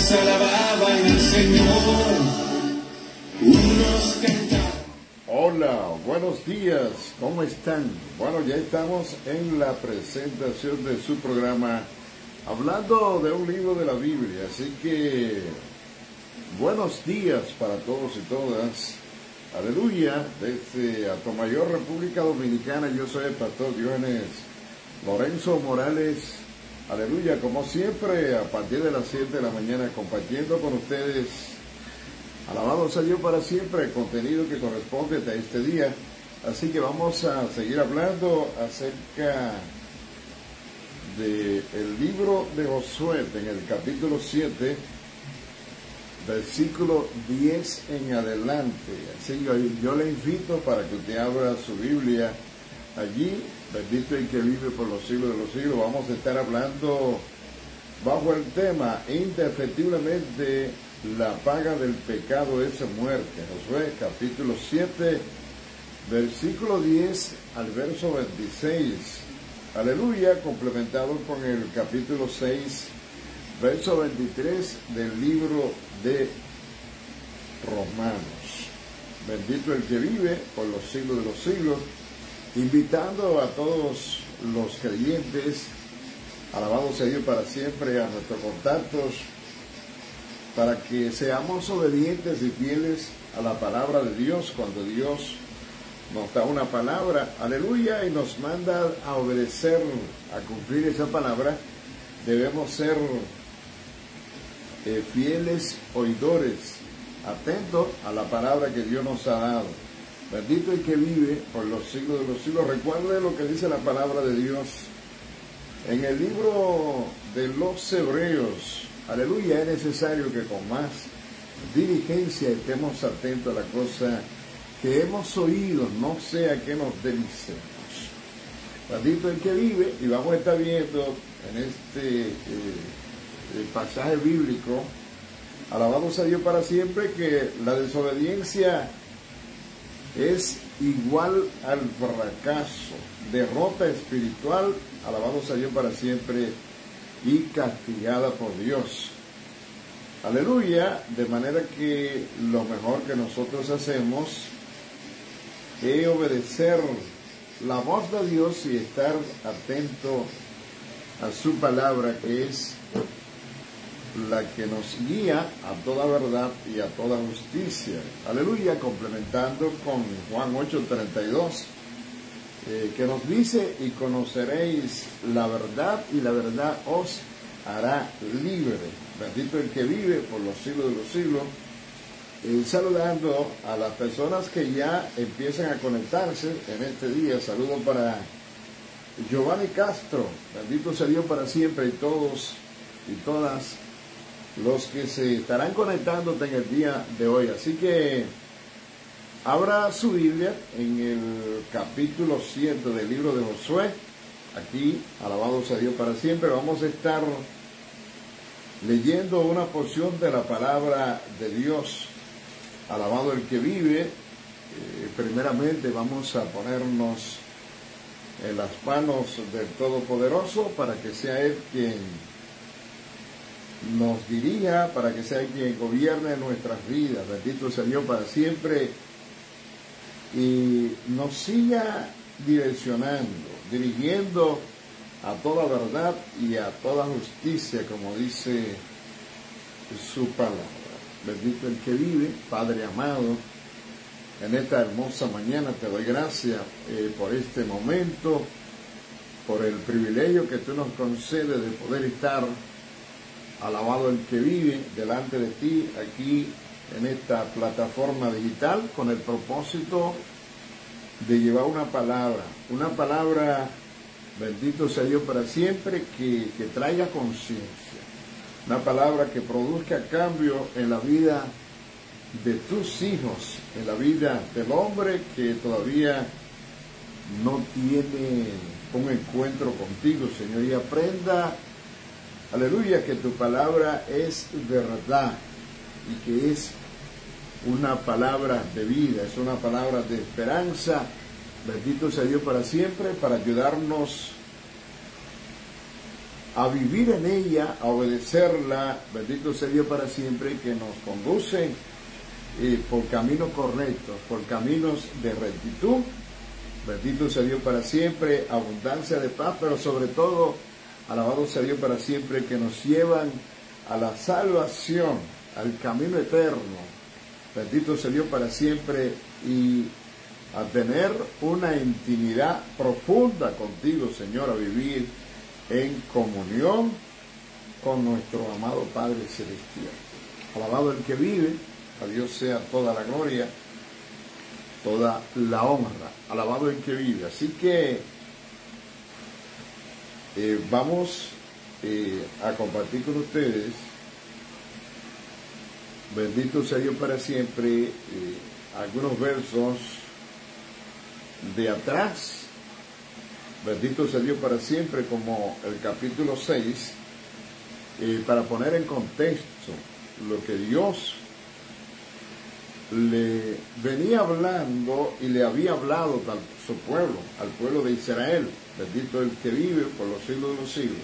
ángeles alababan al Señor, unos cantaban. Hola, buenos días, ¿cómo están? Bueno, ya estamos en la presentación de su programa hablando de un libro de la Biblia, así que buenos días para todos y todas. Aleluya, desde Atomayor, República Dominicana, yo soy el pastor Diógenes Lorenzo Morales. Aleluya, como siempre, a partir de las 7 de la mañana, compartiendo con ustedes, alabado sea Dios para siempre, el contenido que corresponde a este día. Así que vamos a seguir hablando acerca del libro de Josué, en el capítulo 7, versículo 10 en adelante. Así que yo le invito para que usted abra su Biblia allí, bendito el que vive por los siglos de los siglos. Vamos a estar hablando bajo el tema, indefectiblemente, la paga del pecado es muerte. Josué capítulo 7, versículo 10 al verso 26. Aleluya, complementado con el capítulo 6, verso 23 del libro de Romanos. Bendito el que vive por los siglos de los siglos, invitando a todos los creyentes, alabado sea Dios para siempre, a nuestros contactos, para que seamos obedientes y fieles a la palabra de Dios. Cuando Dios nos da una palabra, aleluya, y nos manda a obedecer, a cumplir esa palabra, debemos ser fieles oidores, atentos a la palabra que Dios nos ha dado. Bendito el que vive por los siglos de los siglos. Recuerde lo que dice la palabra de Dios en el libro de los Hebreos. Aleluya, es necesario que con más diligencia estemos atentos a la cosa que hemos oído, no sea que nos deslicemos. Bendito el que vive, y vamos a estar viendo en este pasaje bíblico, alabado sea Dios para siempre, que la desobediencia es igual al fracaso, derrota espiritual, alabado sea Dios para siempre, y castigada por Dios. Aleluya, de manera que lo mejor que nosotros hacemos es obedecer la voz de Dios y estar atento a su palabra, que es la que nos guía a toda verdad y a toda justicia. Aleluya, complementando con Juan 8:32, que nos dice: y conoceréis la verdad, y la verdad os hará libre. Bendito el que vive por los siglos de los siglos. Saludando a las personas que ya empiezan a conectarse en este día. Saludo para Giovanni Castro, bendito sea Dios para siempre, y todos y todas los que se estarán conectando en el día de hoy. Así que abra su Biblia en el capítulo 7 del libro de Josué. Aquí, alabado sea Dios para siempre, vamos a estar leyendo una porción de la palabra de Dios. Alabado el que vive. Primeramente vamos a ponernos en las manos del Todopoderoso para que sea Él quien nos dirija, para que sea Él quien gobierne nuestras vidas. Bendito sea Dios para siempre, y nos siga direccionando, dirigiendo a toda verdad y a toda justicia, como dice su palabra. Bendito el que vive. Padre amado, en esta hermosa mañana te doy gracias por este momento, por el privilegio que tú nos concedes de poder estar, alabado el que vive, delante de ti, aquí en esta plataforma digital, con el propósito de llevar una palabra, bendito sea Dios para siempre, que traiga conciencia, una palabra que produzca cambio en la vida de tus hijos, en la vida del hombre que todavía no tiene un encuentro contigo, Señor, y aprenda, aleluya, que tu palabra es verdad y que es una palabra de vida, es una palabra de esperanza. Bendito sea Dios para siempre, para ayudarnos a vivir en ella, a obedecerla, bendito sea Dios para siempre, que nos conduce por caminos correctos, por caminos de rectitud. Bendito sea Dios para siempre, abundancia de paz, pero sobre todo, alabado sea Dios para siempre, que nos llevan a la salvación, al camino eterno. Bendito sea Dios para siempre, y a tener una intimidad profunda contigo, Señor, a vivir en comunión con nuestro amado Padre Celestial. Alabado el que vive, a Dios sea toda la gloria, toda la honra. Alabado el que vive. Así que vamos a compartir con ustedes, bendito sea Dios para siempre, algunos versos de atrás. Bendito sea Dios para siempre, como el capítulo 6, para poner en contexto lo que Dios le venía hablando y le había hablado a su pueblo, al pueblo de Israel. Bendito el que vive por los siglos de los siglos.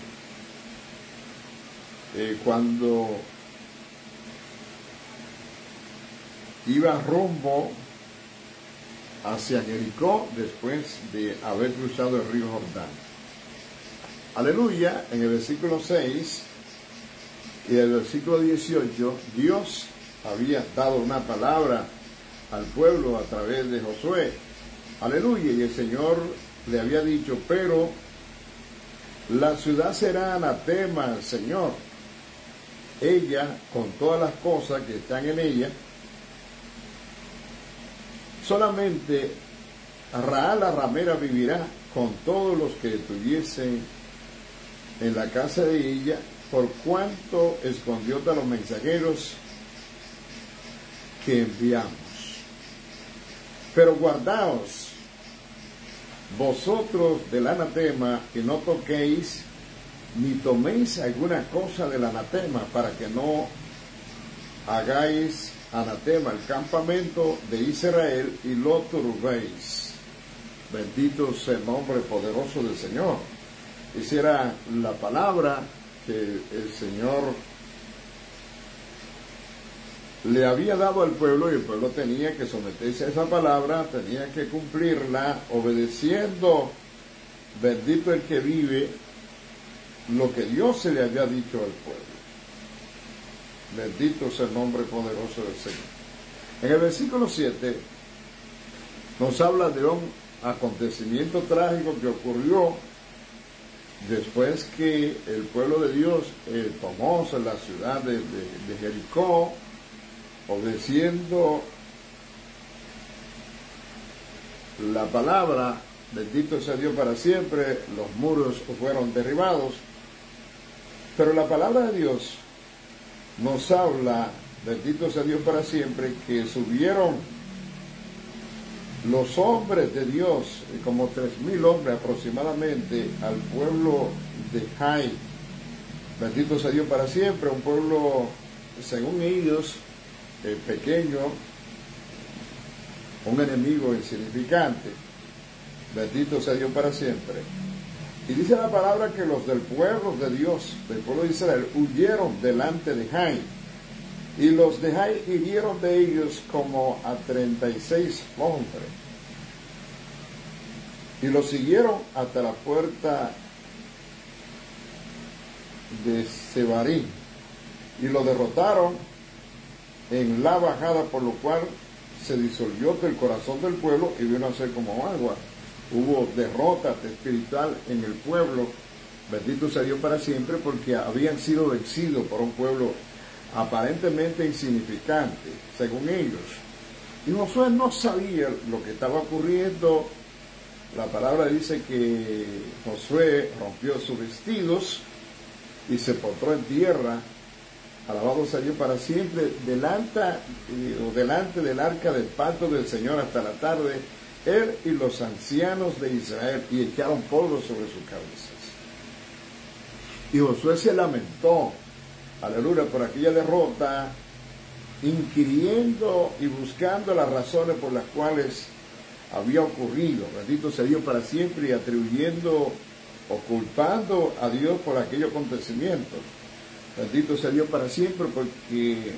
Cuando iba rumbo hacia Jericó después de haber cruzado el río Jordán. Aleluya, en el versículo 6 y el versículo 18, Dios había dado una palabra al pueblo a través de Josué. Aleluya, y el Señor le había dicho, pero la ciudad será anatema al Señor. Ella, con todas las cosas que están en ella, solamente Raal la ramera vivirá con todos los que estuviesen en la casa de ella, por cuanto escondió de los mensajeros que enviamos. Pero guardaos vosotros del anatema, y no toquéis ni toméis alguna cosa del anatema, para que no hagáis anatema el campamento de Israel y lo turbéis. Bendito sea el nombre poderoso del Señor. Esa era la palabra que el Señor le había dado al pueblo, y el pueblo tenía que someterse a esa palabra, tenía que cumplirla, obedeciendo, bendito el que vive, lo que Dios se le había dicho al pueblo. Bendito sea el nombre poderoso del Señor. En el versículo 7 nos habla de un acontecimiento trágico que ocurrió después que el pueblo de Dios tomó la ciudad de Jericó, obedeciendo la palabra. Bendito sea Dios para siempre, los muros fueron derribados, pero la palabra de Dios nos habla, bendito sea Dios para siempre, que subieron los hombres de Dios, como 3,000 hombres aproximadamente, al pueblo de Jai. Bendito sea Dios para siempre, un pueblo, según ellos, pequeño, un enemigo insignificante. Bendito sea Dios para siempre. Y dice la palabra que los del pueblo de Dios, del pueblo de Israel, huyeron delante de Jai. Y los de Jai hirieron de ellos como a 36 hombres. Y los siguieron hasta la puerta de Sebarim. Y lo derrotaron en la bajada, por lo cual se disolvió el corazón del pueblo y vino a ser como agua. Hubo derrota espiritual en el pueblo. Bendito sea Dios para siempre, porque habían sido vencidos por un pueblo aparentemente insignificante, según ellos. Y Josué no sabía lo que estaba ocurriendo. La palabra dice que Josué rompió sus vestidos y se postró en tierra. Alabado sea Dios para siempre, delante del arca del pacto del Señor hasta la tarde, él y los ancianos de Israel, y echaron polvo sobre sus cabezas. Y Josué se lamentó, aleluya, por aquella derrota, inquiriendo y buscando las razones por las cuales había ocurrido. Bendito sea Dios para siempre, y atribuyendo o culpando a Dios por aquellos acontecimientos. Bendito sea Dios para siempre, porque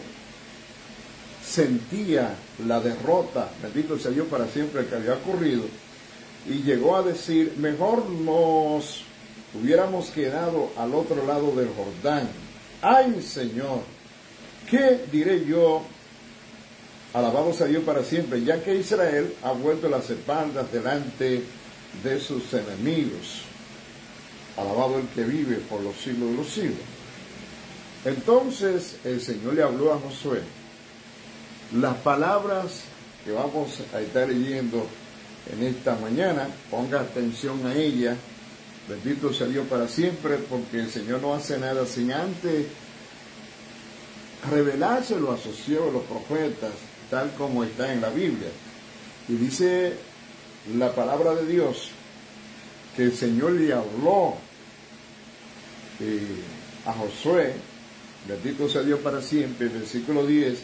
sentía la derrota, bendito sea Dios para siempre, que había ocurrido, y llegó a decir: mejor nos hubiéramos quedado al otro lado del Jordán. ¡Ay, Señor! ¿Qué diré yo? Alabado sea Dios para siempre, ya que Israel ha vuelto las espaldas delante de sus enemigos. Alabado el que vive por los siglos de los siglos. Entonces el Señor le habló a Josué. Las palabras que vamos a estar leyendo en esta mañana, ponga atención a ella. Bendito sea Dios para siempre, porque el Señor no hace nada sin antes revelárselo a sus siervos, los profetas, tal como está en la Biblia. Y dice la palabra de Dios que el Señor le habló a Josué, bendito sea Dios para siempre. El versículo 10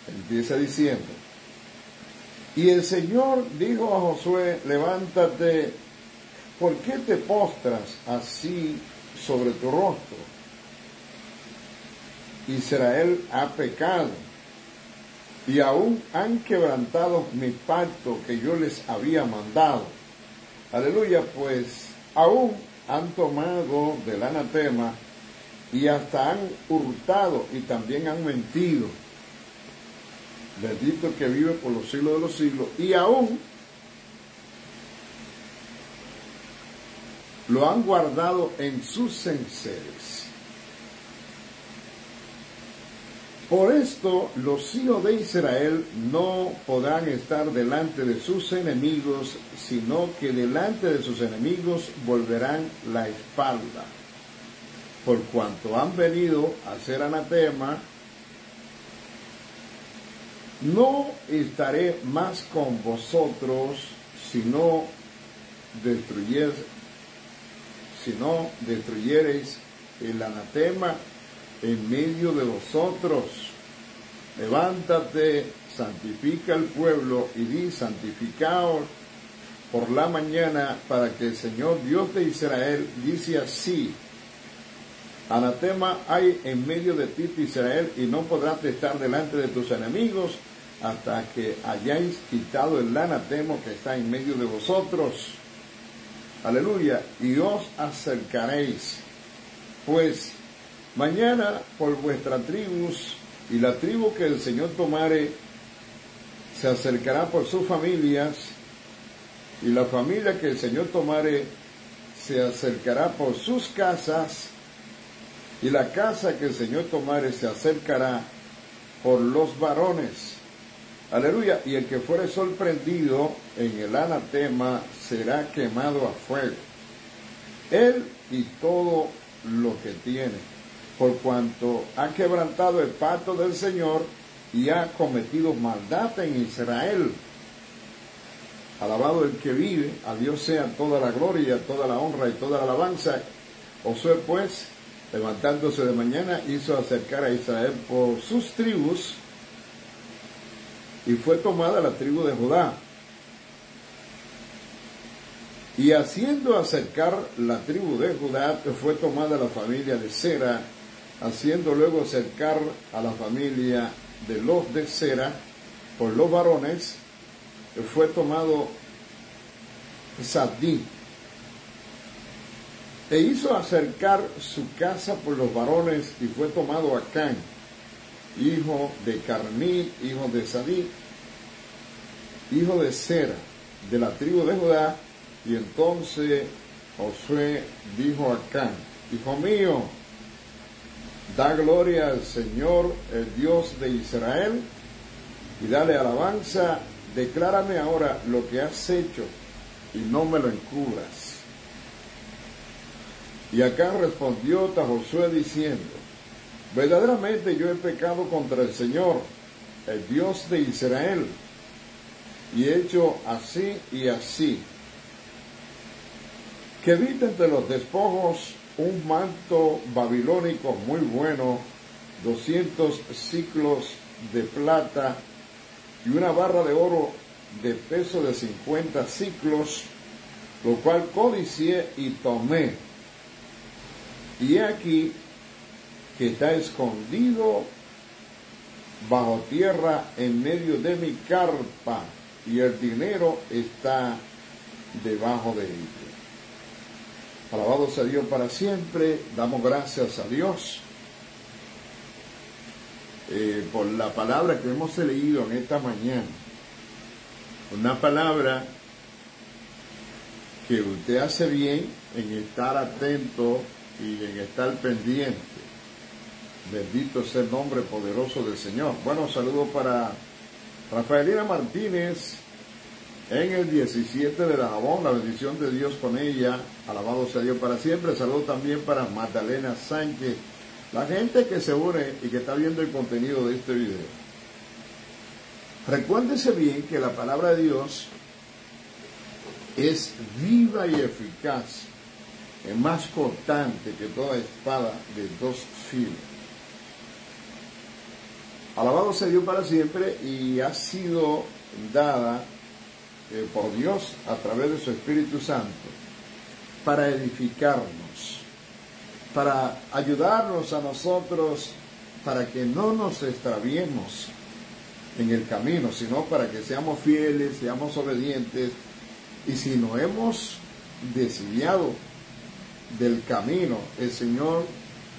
empieza diciendo: y el Señor dijo a Josué: levántate, ¿por qué te postras así sobre tu rostro? Israel ha pecado, y aún han quebrantado mi pacto que yo les había mandado. Aleluya, pues aún han tomado del anatema, y hasta han hurtado, y también han mentido. Bendito que vive por los siglos de los siglos, y aún lo han guardado en sus enseres. Por esto los hijos de Israel no podrán estar delante de sus enemigos, sino que delante de sus enemigos volverán la espalda. Por cuanto han venido a hacer anatema, no estaré más con vosotros, sino destruyereis el anatema en medio de vosotros. Levántate, santifica al pueblo, y di: santificaos por la mañana, para que el Señor Dios de Israel dice así: anatema hay en medio de ti, Israel, y no podrás estar delante de tus enemigos hasta que hayáis quitado el anatema que está en medio de vosotros. Aleluya. Y os acercaréis, pues, mañana por vuestras tribus, y la tribu que el Señor tomare se acercará por sus familias, y la familia que el Señor tomare se acercará por sus casas, y la casa que el Señor tomare se acercará por los varones. Aleluya. Y el que fuere sorprendido en el anatema será quemado a fuego, él y todo lo que tiene, por cuanto ha quebrantado el pacto del Señor y ha cometido maldad en Israel. Alabado el que vive, a Dios sea toda la gloria, toda la honra y toda la alabanza. Josué, pues, levantándose de mañana, hizo acercar a Israel por sus tribus, y fue tomada la tribu de Judá. Y haciendo acercar la tribu de Judá, fue tomada la familia de Sera, haciendo luego acercar a la familia de los de Sera por los varones, fue tomado Zadí. E hizo acercar su casa por los varones, y fue tomado Acán, hijo de Carmí, hijo de Zadí, hijo de Sera, de la tribu de Judá. Y entonces Josué dijo a Acán: hijo mío, da gloria al Señor, el Dios de Israel, y dale alabanza. Declárame ahora lo que has hecho, y no me lo encubras. Y Acán respondió a Josué diciendo: verdaderamente yo he pecado contra el Señor, el Dios de Israel, y he hecho así y así. Que vi entre los despojos un manto babilónico muy bueno, 200 siclos de plata, y una barra de oro de peso de 50 siclos, lo cual codicié y tomé. Y he aquí que está escondido bajo tierra en medio de mi carpa, y el dinero está debajo de ella. Alabado sea Dios para siempre. Damos gracias a Dios por la palabra que hemos leído en esta mañana. Una palabra que usted hace bien en estar atento y en estar pendiente. Bendito sea el nombre poderoso del Señor. Bueno, saludos para Rafaelina Martínez en el 17 de Dajabón, la bendición de Dios con ella. Alabado sea Dios para siempre. Saludos también para Magdalena Sánchez, la gente que se une y que está viendo el contenido de este video. Recuérdese bien que la palabra de Dios es viva y eficaz, es más cortante que toda espada de dos filos. Alabado sea Dios para siempre, y ha sido dada por Dios a través de su Espíritu Santo para edificarnos, para ayudarnos a nosotros, para que no nos extraviemos en el camino, sino para que seamos fieles, seamos obedientes. Y si nos hemos desviado del camino, el Señor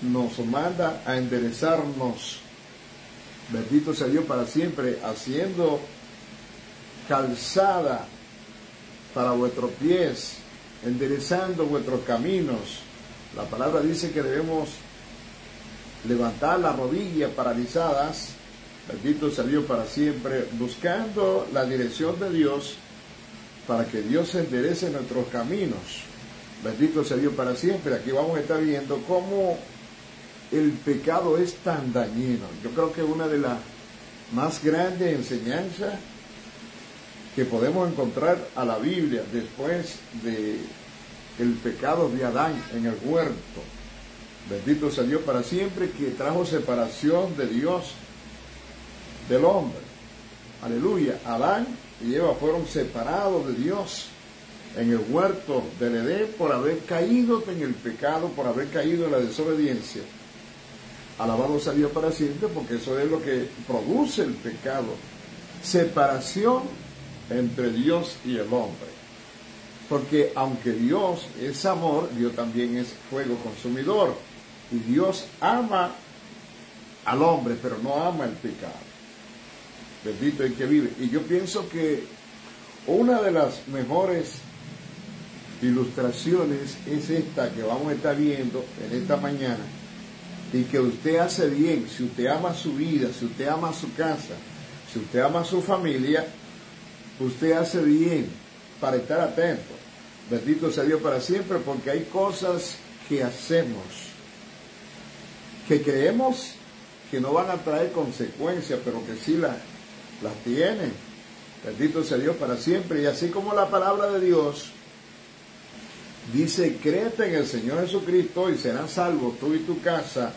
nos manda a enderezarnos. Bendito sea Dios para siempre, haciendo calzada para vuestros pies, enderezando vuestros caminos. La palabra dice que debemos levantar las rodillas paralizadas, bendito sea Dios para siempre, buscando la dirección de Dios para que Dios enderece nuestros caminos. Bendito sea Dios para siempre. Aquí vamos a estar viendo cómo el pecado es tan dañino. Yo creo que una de las más grandes enseñanzas que podemos encontrar a la Biblia después de el pecado de Adán en el huerto. Bendito sea Dios para siempre, que trajo separación de Dios del hombre. Aleluya. Adán y Eva fueron separados de Dios en el huerto del Edén por haber caído en el pecado, por haber caído en la desobediencia. Alabado sea Dios para siempre, porque eso es lo que produce el pecado. Separación entre Dios y el hombre. Porque aunque Dios es amor, Dios también es fuego consumidor. Y Dios ama al hombre, pero no ama el pecado. Bendito el que vive. Y yo pienso que una de las mejores ilustraciones es esta que vamos a estar viendo en esta mañana, y que usted hace bien. Si usted ama su vida, si usted ama su casa, si usted ama su familia, usted hace bien para estar atento. Bendito sea Dios para siempre, porque hay cosas que hacemos que creemos que no van a traer consecuencias, pero que sí las tienen. Bendito sea Dios para siempre. Y así como la palabra de Dios dice, créete en el Señor Jesucristo y serás salvo tú y tu casa,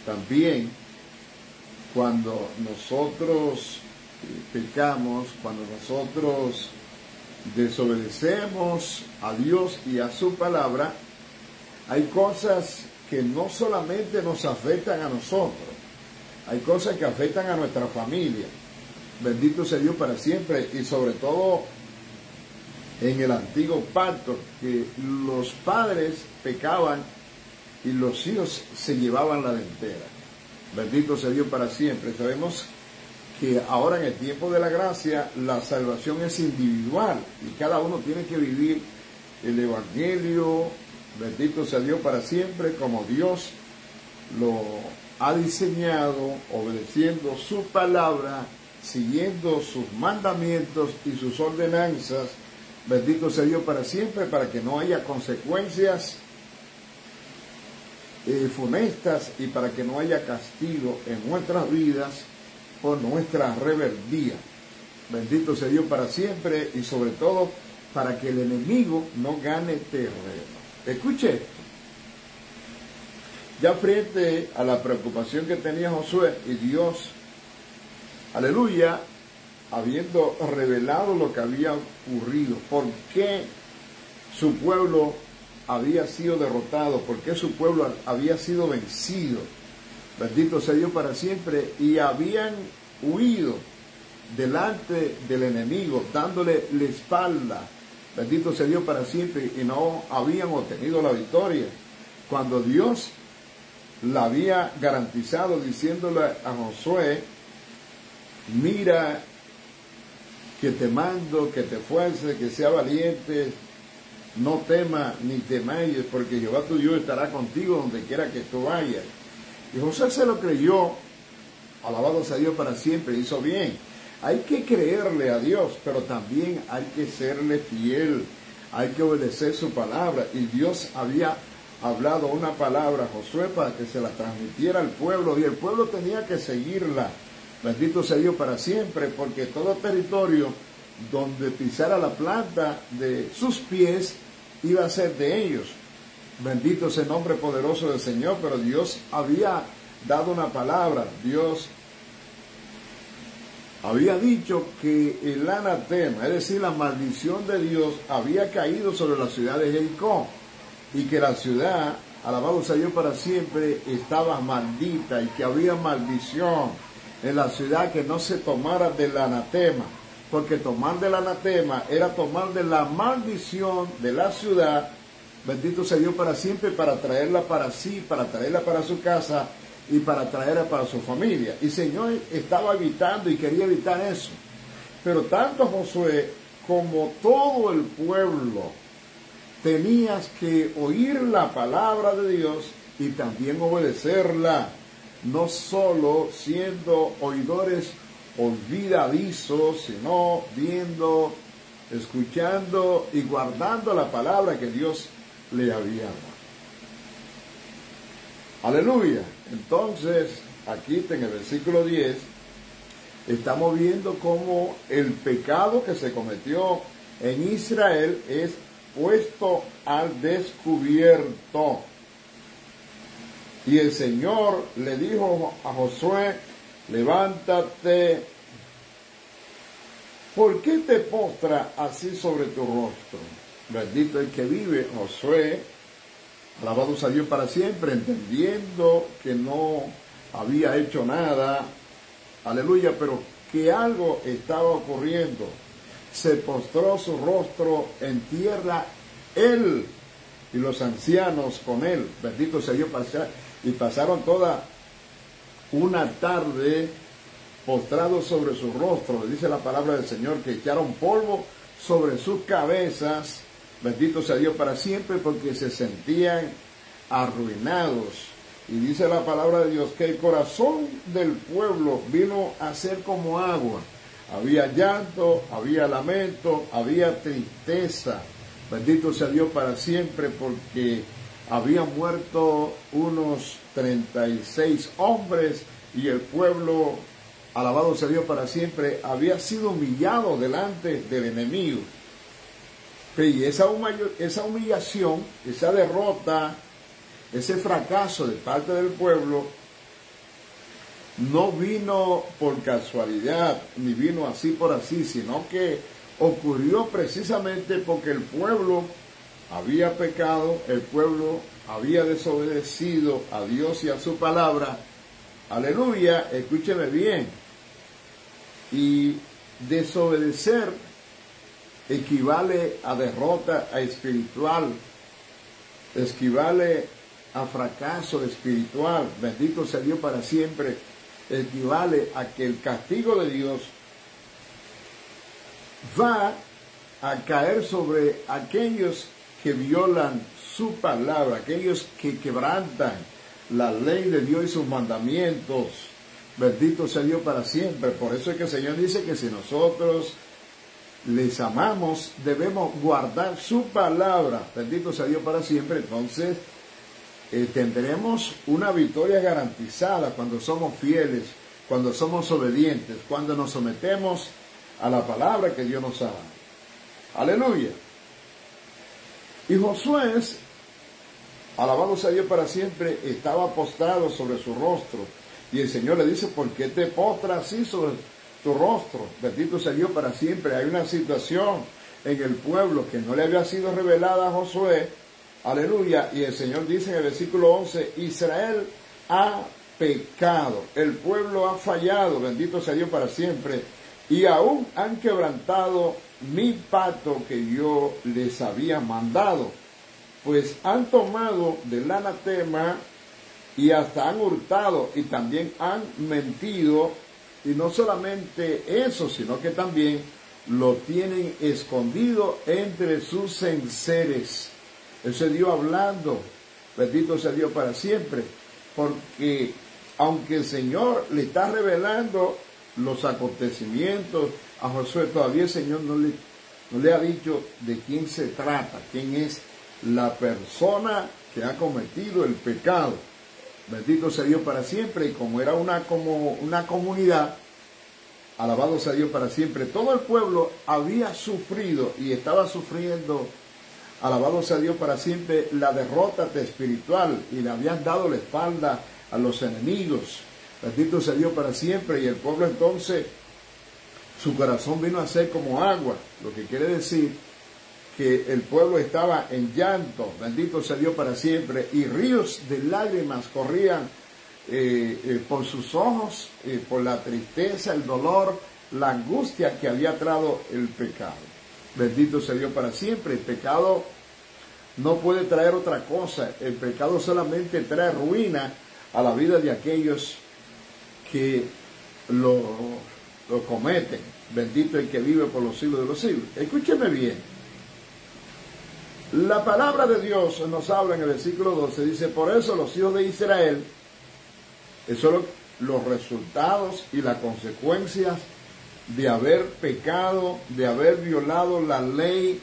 también cuando nosotros pecamos, cuando nosotros desobedecemos a Dios y a su palabra, hay cosas que no solamente nos afectan a nosotros, hay cosas que afectan a nuestra familia. Bendito sea Dios para siempre. Y sobre todo en el antiguo pacto, que los padres pecaban y los hijos se llevaban la delantera. Bendito sea Dios para siempre. Sabemos que ahora en el tiempo de la gracia la salvación es individual y cada uno tiene que vivir el evangelio, bendito sea Dios para siempre, como Dios lo ha diseñado, obedeciendo su palabra, siguiendo sus mandamientos y sus ordenanzas. Bendito sea Dios para siempre, para que no haya consecuencias funestas y para que no haya castigo en nuestras vidas por nuestra rebeldía. Bendito sea Dios para siempre, y sobre todo para que el enemigo no gane terreno. Escuche esto. Ya frente a la preocupación que tenía Josué, y Dios, aleluya, habiendo revelado lo que había ocurrido, ¿por qué su pueblo había sido derrotado, por qué su pueblo había sido vencido. Bendito sea Dios para siempre. Y habían huido delante del enemigo, dándole la espalda. Bendito sea Dios para siempre. Y no habían obtenido la victoria. Cuando Dios la había garantizado, diciéndole a Josué: mira que te mando, que te esfuerces, que sea valiente, no temas ni temáis, porque Jehová tu Dios estará contigo donde quiera que tú vayas. Y Josué se lo creyó, alabado sea Dios para siempre, hizo bien. Hay que creerle a Dios, pero también hay que serle fiel, hay que obedecer su palabra. Y Dios había hablado una palabra a Josué para que se la transmitiera al pueblo, y el pueblo tenía que seguirla. Bendito sea Dios para siempre, porque todo territorio donde pisara la planta de sus pies iba a ser de ellos. Bendito sea el nombre poderoso del Señor, pero Dios había dado una palabra. Dios había dicho que el anatema, es decir, la maldición de Dios, había caído sobre la ciudad de Jericó, y que la ciudad, alabado sea Dios para siempre, estaba maldita, y que había maldición en la ciudad, que no se tomara del anatema, porque tomar del anatema era tomar de la maldición de la ciudad. Bendito sea Dios para siempre, para traerla para sí, para traerla para su casa y para traerla para su familia. Y el Señor estaba evitando y quería evitar eso. Pero tanto Josué como todo el pueblo tenías que oír la palabra de Dios y también obedecerla. No solo siendo oidores olvidadizos, sino viendo, escuchando y guardando la palabra que Dios le había dado. Aleluya. Entonces, aquí en el versículo 10, estamos viendo cómo el pecado que se cometió en Israel es puesto al descubierto. Y el Señor le dijo a Josué: levántate, ¿por qué te postras así sobre tu rostro? Bendito el que vive. Josué, alabado sea Dios para siempre, entendiendo que no había hecho nada, aleluya, pero que algo estaba ocurriendo. Se postró su rostro en tierra, él y los ancianos con él. Bendito sea Dios para siempre. Y pasaron toda una tarde postrados sobre su rostro. Dice la palabra del Señor que echaron polvo sobre sus cabezas. Bendito sea Dios para siempre, porque se sentían arruinados. Y dice la palabra de Dios que el corazón del pueblo vino a ser como agua. Había llanto, había lamento, había tristeza. Bendito sea Dios para siempre, porque habían muerto unos 36 hombres y el pueblo, alabado sea Dios para siempre, había sido humillado delante del enemigo. Y esa humillación, esa derrota, ese fracaso de parte del pueblo no vino por casualidad, ni vino así por así, sino que ocurrió precisamente porque el pueblo había pecado, el pueblo había desobedecido a Dios y a su palabra. Aleluya, escúcheme bien. Y desobedecer equivale a derrota espiritual, equivale a fracaso espiritual. Bendito sea Dios para siempre. Equivale a que el castigo de Dios va a caer sobre aquellos que violan su palabra, aquellos que quebrantan la ley de Dios y sus mandamientos. Bendito sea Dios para siempre. Por eso es que el Señor dice que si nosotros les amamos, debemos guardar su palabra. Bendito sea Dios para siempre. Entonces tendremos una victoria garantizada cuando somos fieles, cuando somos obedientes, cuando nos sometemos a la palabra que Dios nos ha dado. Aleluya. Y Josué, alabado sea Dios para siempre, estaba postrado sobre su rostro. Y el Señor le dice: ¿por qué te postras así sobre tu rostro? Bendito sea Dios para siempre. Hay una situación en el pueblo que no le había sido revelada a Josué. Aleluya. Y el Señor dice en el versículo 11, Israel ha pecado, el pueblo ha fallado, bendito sea Dios para siempre, y aún han quebrantado mi pacto que yo les había mandado, pues han tomado del anatema y hasta han hurtado y también han mentido, y no solamente eso, sino que también lo tienen escondido entre sus enseres. Eso es Dios hablando, bendito sea Dios para siempre, porque aunque el Señor le está revelando los acontecimientos a Josué, todavía el Señor no le ha dicho de quién se trata, quién es la persona que ha cometido el pecado. Bendito sea Dios para siempre. Y como era una comunidad, alabado sea Dios para siempre, todo el pueblo había sufrido y estaba sufriendo, alabado sea Dios para siempre, la derrota espiritual, y le habían dado la espalda a los enemigos. Bendito sea Dios para siempre. Y el pueblo entonces, su corazón vino a ser como agua, lo que quiere decir que el pueblo estaba en llanto, bendito sea Dios para siempre, y ríos de lágrimas corrían por sus ojos, por la tristeza, el dolor, la angustia que había traído el pecado. Bendito sea Dios para siempre. El pecado no puede traer otra cosa, el pecado solamente trae ruina a la vida de aquellos que lo cometen. Bendito el que vive por los siglos de los siglos. Escúcheme bien. La palabra de Dios nos habla en el versículo 12, dice, por eso los hijos de Israel, esos son los resultados y las consecuencias de haber pecado, de haber violado la ley,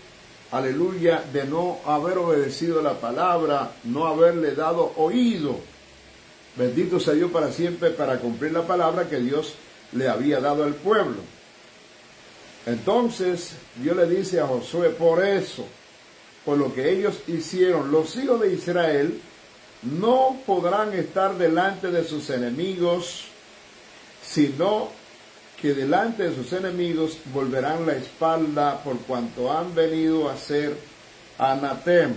aleluya, de no haber obedecido la palabra, no haberle dado oído. Bendito sea Dios para siempre, para cumplir la palabra que Dios le había dado al pueblo. Entonces Dios le dice a Josué, por eso, por lo que ellos hicieron, los hijos de Israel no podrán estar delante de sus enemigos, sino que delante de sus enemigos volverán la espalda por cuanto han venido a ser anatema.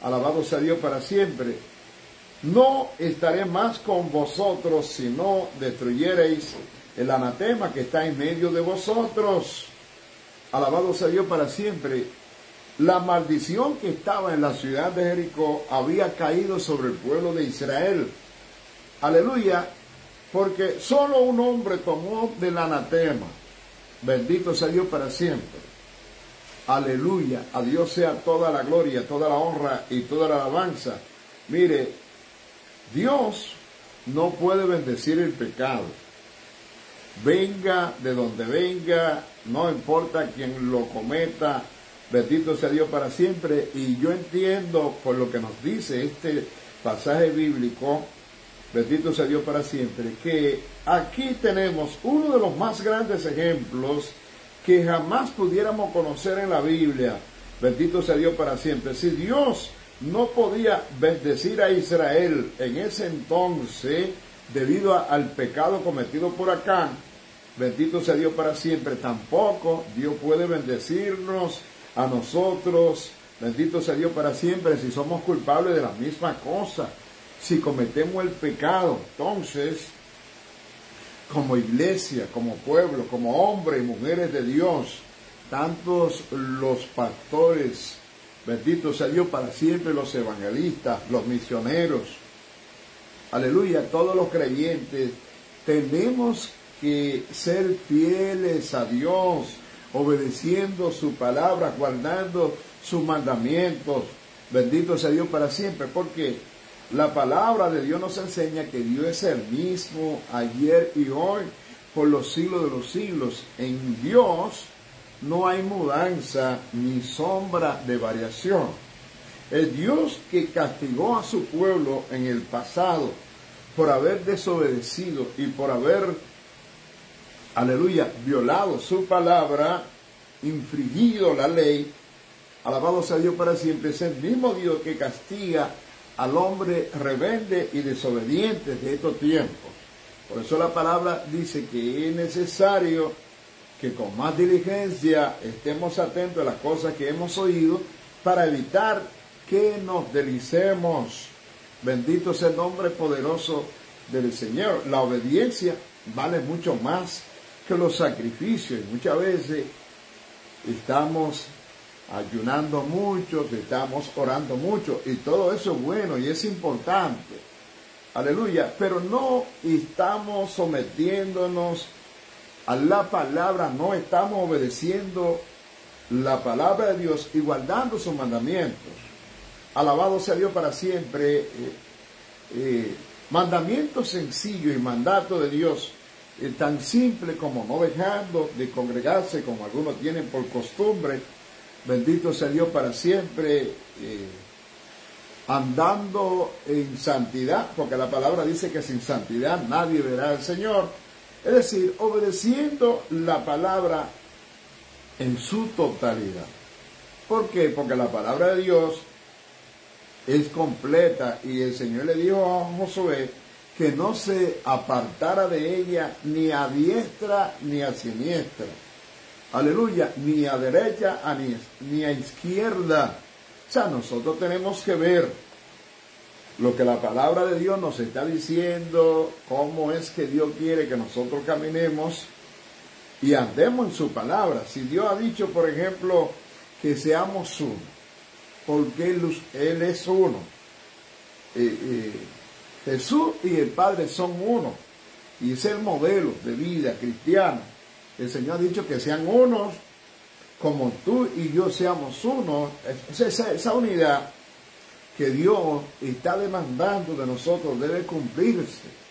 Alabado sea Dios para siempre. No estaré más con vosotros si no destruyereis el anatema que está en medio de vosotros. Alabado sea Dios para siempre. La maldición que estaba en la ciudad de Jericó había caído sobre el pueblo de Israel. Aleluya, porque solo un hombre tomó del anatema. Bendito sea Dios para siempre. Aleluya, a Dios sea toda la gloria, toda la honra y toda la alabanza. Mire, Dios no puede bendecir el pecado. Venga de donde venga, no importa quién lo cometa. Bendito sea Dios para siempre. Y yo entiendo por lo que nos dice este pasaje bíblico, bendito sea Dios para siempre, que aquí tenemos uno de los más grandes ejemplos que jamás pudiéramos conocer en la Biblia. Bendito sea Dios para siempre. Si Dios no podía bendecir a Israel en ese entonces debido al pecado cometido por Acán, bendito sea Dios para siempre, tampoco Dios puede bendecirnos a nosotros, bendito sea Dios para siempre, si somos culpables de la misma cosa, si cometemos el pecado. Entonces, como iglesia, como pueblo, como hombres y mujeres de Dios, tantos los pastores, bendito sea Dios para siempre, los evangelistas, los misioneros, aleluya, todos los creyentes, tenemos que ser fieles a Dios, obedeciendo su palabra, guardando sus mandamientos. Bendito sea Dios para siempre, porque la palabra de Dios nos enseña que Dios es el mismo ayer y hoy, por los siglos de los siglos. En Dios no hay mudanza ni sombra de variación. El Dios que castigó a su pueblo en el pasado por haber desobedecido y por haber, aleluya, violado su palabra, infringido la ley, alabado sea Dios para siempre, es el mismo Dios que castiga al hombre rebelde y desobediente de estos tiempos. Por eso la palabra dice que es necesario que con más diligencia estemos atentos a las cosas que hemos oído para evitar que nos deslicemos. Bendito sea el nombre poderoso del Señor. La obediencia vale mucho más que los sacrificios. Y muchas veces estamos ayunando mucho, estamos orando mucho, y todo eso es bueno y es importante. Aleluya. Pero no estamos sometiéndonos a la palabra, no estamos obedeciendo la palabra de Dios y guardando sus mandamientos. Alabado sea Dios para siempre. Mandamiento sencillo y mandato de Dios, tan simple como no dejando de congregarse como algunos tienen por costumbre. Bendito sea Dios para siempre. Andando en santidad, porque la palabra dice que sin santidad nadie verá al Señor. Es decir, obedeciendo la palabra en su totalidad. ¿Por qué? Porque la palabra de Dios es completa, y el Señor le dijo a Josué que no se apartara de ella ni a diestra ni a siniestra. Aleluya, ni a derecha ni a izquierda. O sea, nosotros tenemos que ver lo que la palabra de Dios nos está diciendo, cómo es que Dios quiere que nosotros caminemos y andemos en su palabra. Si Dios ha dicho, por ejemplo, que seamos uno, porque Él es uno. Jesús y el Padre son uno, y es el modelo de vida cristiana. El Señor ha dicho que sean unos, como tú y yo seamos uno. Esa unidad que Dios está demandando de nosotros debe cumplirse.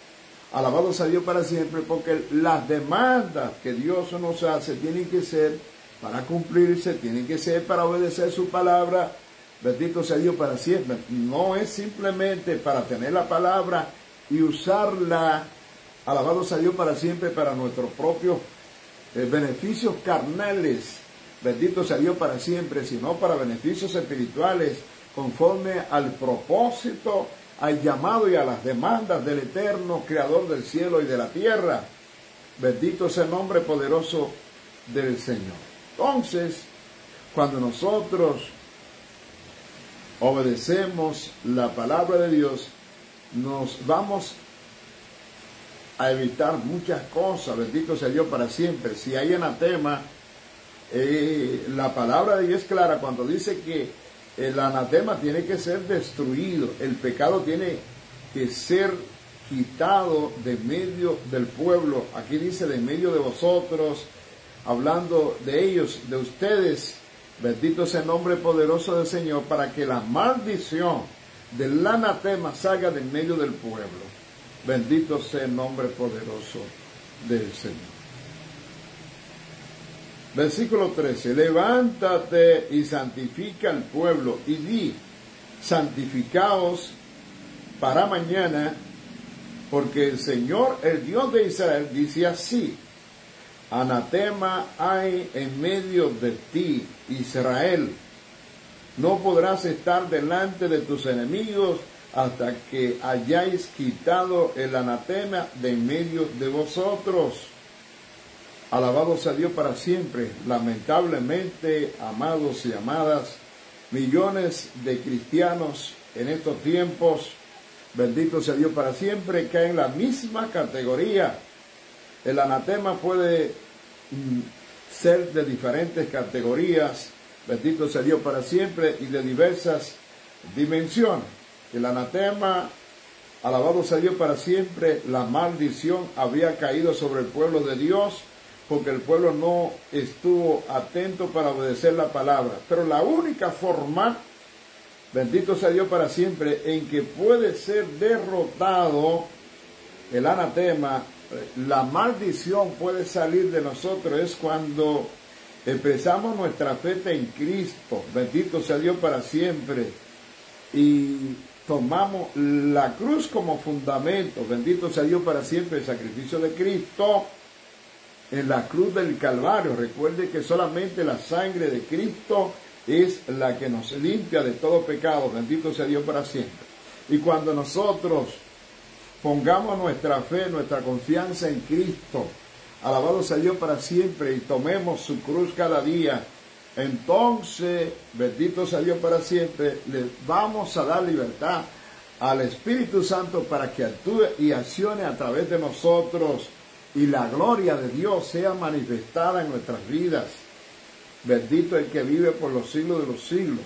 Alabado sea Dios para siempre, porque las demandas que Dios nos hace tienen que ser para cumplirse, tienen que ser para obedecer su palabra. Bendito sea Dios para siempre. No es simplemente para tener la palabra y usarla, alabado sea Dios para siempre, para nuestros propios beneficios carnales. Bendito sea Dios para siempre, sino para beneficios espirituales, conforme al propósito, al llamado y a las demandas del eterno Creador del cielo y de la tierra. Bendito sea el nombre poderoso del Señor. Entonces, cuando nosotros obedecemos la palabra de Dios, nos vamos a evitar muchas cosas. Bendito sea Dios para siempre. Si hay anatema, la palabra de Dios es clara cuando dice que el anatema tiene que ser destruido, el pecado tiene que ser quitado de medio del pueblo. Aquí dice de medio de vosotros, hablando de ellos, de ustedes. Bendito sea el nombre poderoso del Señor, para que la maldición del anatema salga de medio del pueblo. Bendito sea el nombre poderoso del Señor. Versículo 13. Levántate y santifica al pueblo, y di, santificaos para mañana, porque el Señor, el Dios de Israel, dice así: anatema hay en medio de ti, Israel. No podrás estar delante de tus enemigos hasta que hayáis quitado el anatema de en medio de vosotros. Alabado sea Dios para siempre. Lamentablemente, amados y amadas, millones de cristianos en estos tiempos, bendito sea Dios para siempre, caen en la misma categoría. El anatema puede ser de diferentes categorías, bendito sea Dios para siempre, y de diversas dimensiones. El anatema, alabado sea Dios para siempre, la maldición había caído sobre el pueblo de Dios, porque el pueblo no estuvo atento para obedecer la palabra. Pero la única forma, bendito sea Dios para siempre, en que puede ser derrotado el anatema, la maldición puede salir de nosotros, es cuando empezamos nuestra fe en Cristo, bendito sea Dios para siempre, y tomamos la cruz como fundamento, bendito sea Dios para siempre, el sacrificio de Cristo en la cruz del Calvario. Recuerde que solamente la sangre de Cristo es la que nos limpia de todo pecado, bendito sea Dios para siempre. Y cuando nosotros pongamos nuestra fe, nuestra confianza en Cristo, alabado sea Dios para siempre, y tomemos su cruz cada día, entonces, bendito sea Dios para siempre, le vamos a dar libertad al Espíritu Santo para que actúe y accione a través de nosotros, y la gloria de Dios sea manifestada en nuestras vidas. Bendito el que vive por los siglos de los siglos.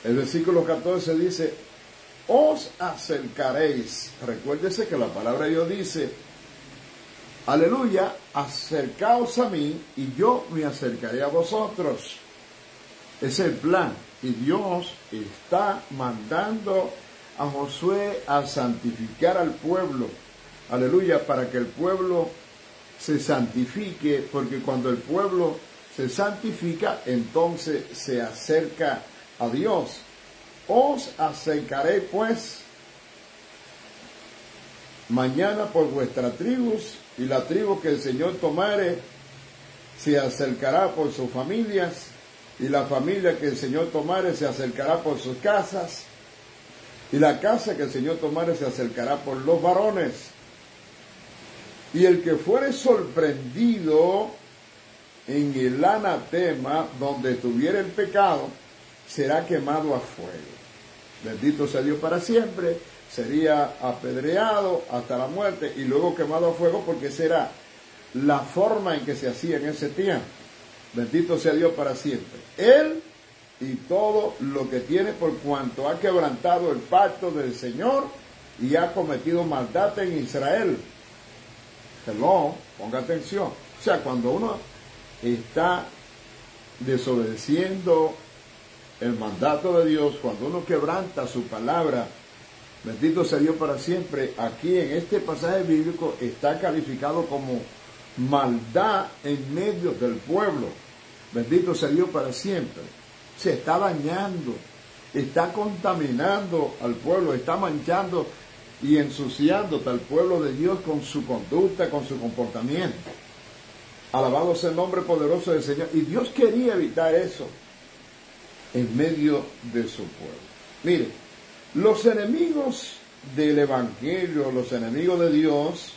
El versículo 14 dice, os acercaréis. Recuérdese que la palabra de Dios dice, aleluya, acercaos a mí y yo me acercaré a vosotros. Es el plan. Y Dios está mandando a Josué a santificar al pueblo. Aleluya, para que el pueblo se santifique, porque cuando el pueblo se santifica, entonces se acerca a Dios. Os acercaré pues mañana por vuestras tribus, y la tribu que el Señor tomare se acercará por sus familias, y la familia que el Señor tomare se acercará por sus casas, y la casa que el Señor tomare se acercará por los varones. Y el que fuere sorprendido en el anatema donde tuviera el pecado, será quemado a fuego. Bendito sea Dios para siempre. Sería apedreado hasta la muerte y luego quemado a fuego, porque será la forma en que se hacía en ese tiempo. Bendito sea Dios para siempre. Él y todo lo que tiene, por cuanto ha quebrantado el pacto del Señor y ha cometido maldad en Israel. Hello, ponga atención. O sea, cuando uno está desobedeciendo el mandato de Dios, cuando uno quebranta su palabra, bendito sea Dios para siempre, aquí en este pasaje bíblico está calificado como maldad en medio del pueblo. Bendito sea Dios para siempre. Se está dañando, está contaminando al pueblo, está manchando y ensuciando al pueblo de Dios con su conducta, con su comportamiento. Alabado sea el nombre poderoso del Señor. Y Dios quería evitar eso en medio de su pueblo. Mire, los enemigos del Evangelio, los enemigos de Dios,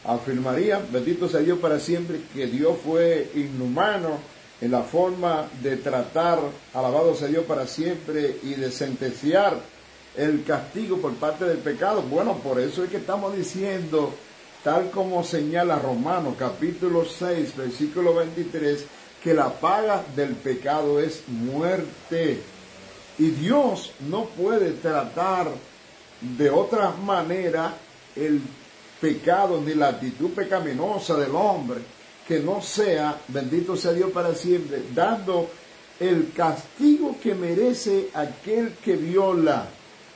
afirmarían, bendito sea Dios para siempre, que Dios fue inhumano en la forma de tratar, alabado sea Dios para siempre, y de sentenciar el castigo por parte del pecado. Bueno, por eso es que estamos diciendo, tal como señala Romanos capítulo 6, versículo 23, que la paga del pecado es muerte. Y Dios no puede tratar de otra manera el pecado ni la actitud pecaminosa del hombre que no sea, bendito sea Dios para siempre, dando el castigo que merece aquel que viola,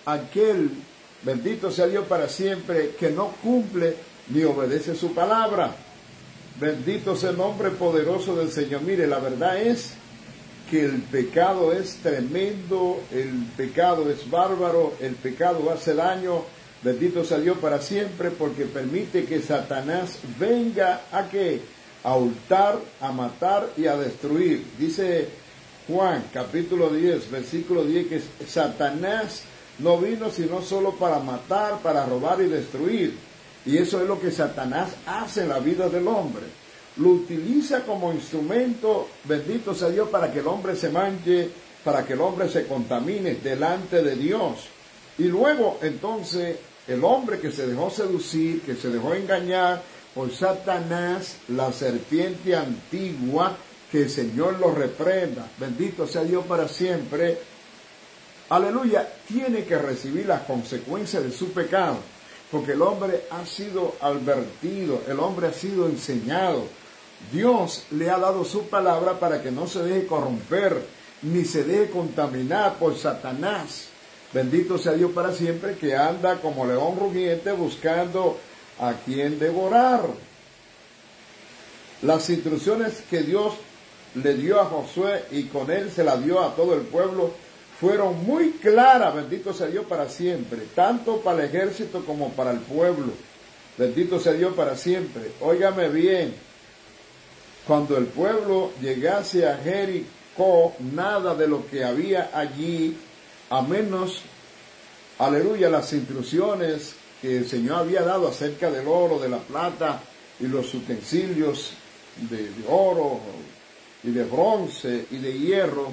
aquel, bendito sea Dios para siempre, que no cumple ni obedece su palabra. Bendito sea el nombre poderoso del Señor. Mire, la verdad es que el pecado es tremendo, el pecado es bárbaro, el pecado hace daño. Bendito sea Dios para siempre, porque permite que Satanás venga a ¿qué? A hurtar, a matar y a destruir. Dice Juan capítulo 10, versículo 10, que Satanás no vino sino solo para matar, para robar y destruir. Y eso es lo que Satanás hace en la vida del hombre. Lo utiliza como instrumento, bendito sea Dios, para que el hombre se manche, para que el hombre se contamine delante de Dios. Y luego, entonces, el hombre que se dejó seducir, que se dejó engañar por Satanás, la serpiente antigua, que el Señor lo reprenda, bendito sea Dios para siempre, aleluya, tiene que recibir las consecuencias de su pecado, porque el hombre ha sido advertido, el hombre ha sido enseñado. Dios le ha dado su palabra para que no se deje corromper, ni se deje contaminar por Satanás. Bendito sea Dios para siempre, que anda como león rugiente buscando a quien devorar. Las instrucciones que Dios le dio a Josué y con él se las dio a todo el pueblo fueron muy claras, bendito sea Dios para siempre, tanto para el ejército como para el pueblo. Bendito sea Dios para siempre. Óigame bien, cuando el pueblo llegase a Jericó, nada de lo que había allí, a menos, aleluya, las instrucciones que el Señor había dado acerca del oro, de la plata y los utensilios de oro y de bronce y de hierro,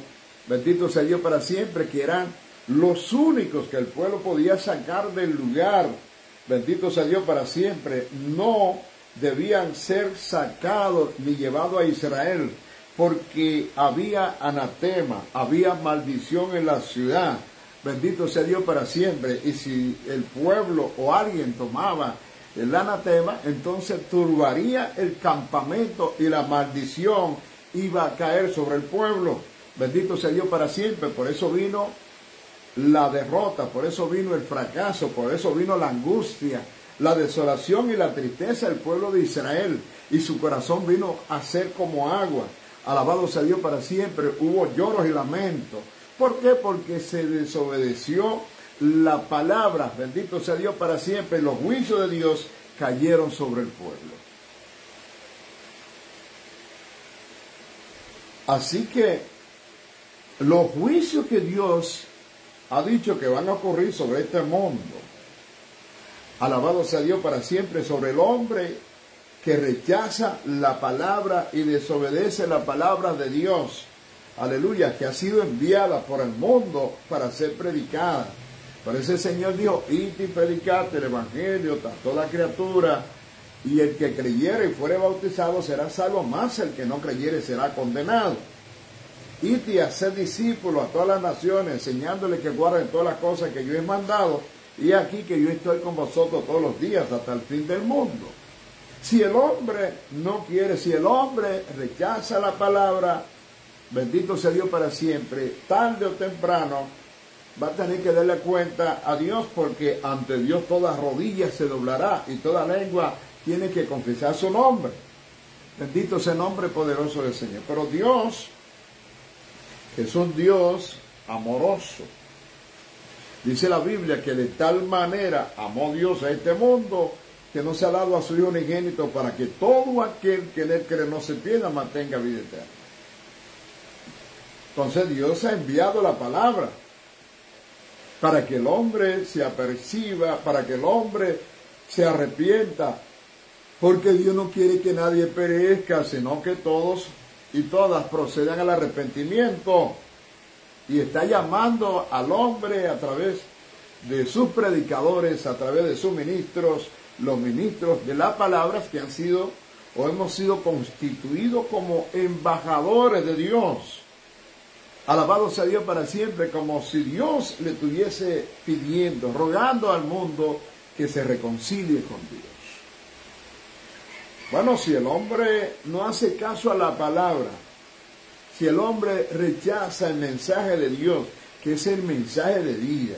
bendito sea Dios para siempre, que eran los únicos que el pueblo podía sacar del lugar, bendito sea Dios para siempre, no debían ser sacados ni llevados a Israel, porque había anatema, había maldición en la ciudad, bendito sea Dios para siempre, y si el pueblo o alguien tomaba el anatema, entonces turbaría el campamento y la maldición iba a caer sobre el pueblo, bendito sea Dios para siempre. Por eso vino la derrota, por eso vino el fracaso, por eso vino la angustia, la desolación y la tristeza del pueblo de Israel, y su corazón vino a ser como agua. Alabado sea Dios para siempre. Hubo lloros y lamentos. ¿Por qué? Porque se desobedeció la palabra, bendito sea Dios para siempre. Los juicios de Dios cayeron sobre el pueblo. Así que los juicios que Dios ha dicho que van a ocurrir sobre este mundo, alabado sea Dios para siempre, sobre el hombre que rechaza la palabra y desobedece la palabra de Dios, aleluya, que ha sido enviada por el mundo para ser predicada. Por eso el Señor dijo, id y predicad el evangelio a toda criatura, y el que creyere y fuere bautizado será salvo, más el que no creyere será condenado. Id y haced discípulos a todas las naciones, enseñándoles que guarden todas las cosas que yo he mandado, y aquí que yo estoy con vosotros todos los días hasta el fin del mundo. Si el hombre no quiere, si el hombre rechaza la palabra, bendito sea Dios para siempre, tarde o temprano va a tener que darle cuenta a Dios, porque ante Dios toda rodilla se doblará y toda lengua tiene que confesar su nombre. Bendito sea el nombre poderoso del Señor. Pero Dios, que es un Dios amoroso, dice la Biblia que de tal manera amó Dios a este mundo, que no se ha dado a su Hijo unigénito, para que todo aquel que en él cree no se pierda, mantenga vida eterna. Entonces Dios ha enviado la palabra para que el hombre se aperciba, para que el hombre se arrepienta, porque Dios no quiere que nadie perezca, sino que todos y todas procedan al arrepentimiento. Y está llamando al hombre a través de sus predicadores, a través de sus ministros, los ministros de las palabras que han sido o hemos sido constituidos como embajadores de Dios. Alabado sea Dios para siempre, como si Dios le estuviese pidiendo, rogando al mundo que se reconcilie con Dios. Bueno, si el hombre no hace caso a la palabra, si el hombre rechaza el mensaje de Dios, que es el mensaje de vida,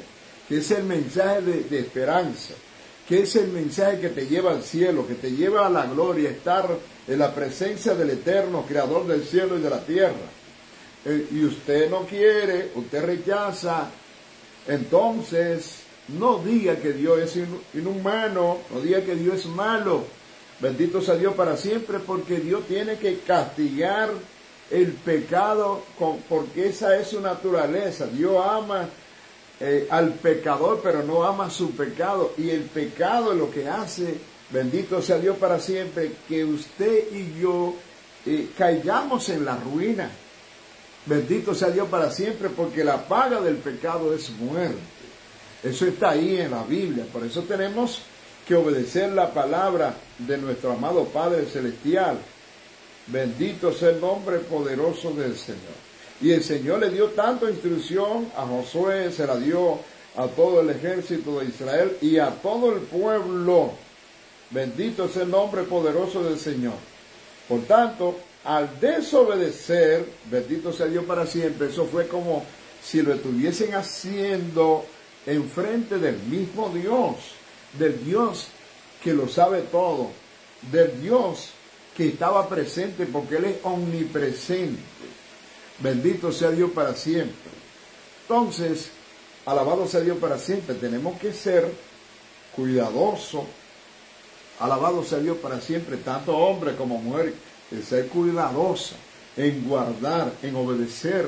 que es el mensaje de esperanza, que es el mensaje que te lleva al cielo, que te lleva a la gloria, estar en la presencia del Eterno, Creador del cielo y de la tierra, y usted no quiere, usted rechaza, entonces no diga que Dios es inhumano, no diga que Dios es malo. Bendito sea Dios para siempre, porque Dios tiene que castigar el pecado, porque esa es su naturaleza. Dios ama al pecador, pero no ama su pecado, y el pecado es lo que hace, bendito sea Dios para siempre, que usted y yo caigamos en la ruina. Bendito sea Dios para siempre, porque la paga del pecado es muerte. Eso está ahí en la Biblia. Por eso tenemos que obedecer la palabra de nuestro amado Padre Celestial. Bendito sea el nombre poderoso del Señor. Y el Señor le dio tanta instrucción a Josué, se la dio a todo el ejército de Israel y a todo el pueblo. Bendito sea el nombre poderoso del Señor. Por tanto, al desobedecer, bendito sea Dios para siempre, eso fue como si lo estuviesen haciendo en frente del mismo Dios, del Dios que lo sabe todo, del Dios que estaba presente, porque Él es omnipresente. Bendito sea Dios para siempre. Entonces, alabado sea Dios para siempre, tenemos que ser cuidadosos, alabado sea Dios para siempre, tanto hombre como mujer, de ser cuidadosa en guardar, en obedecer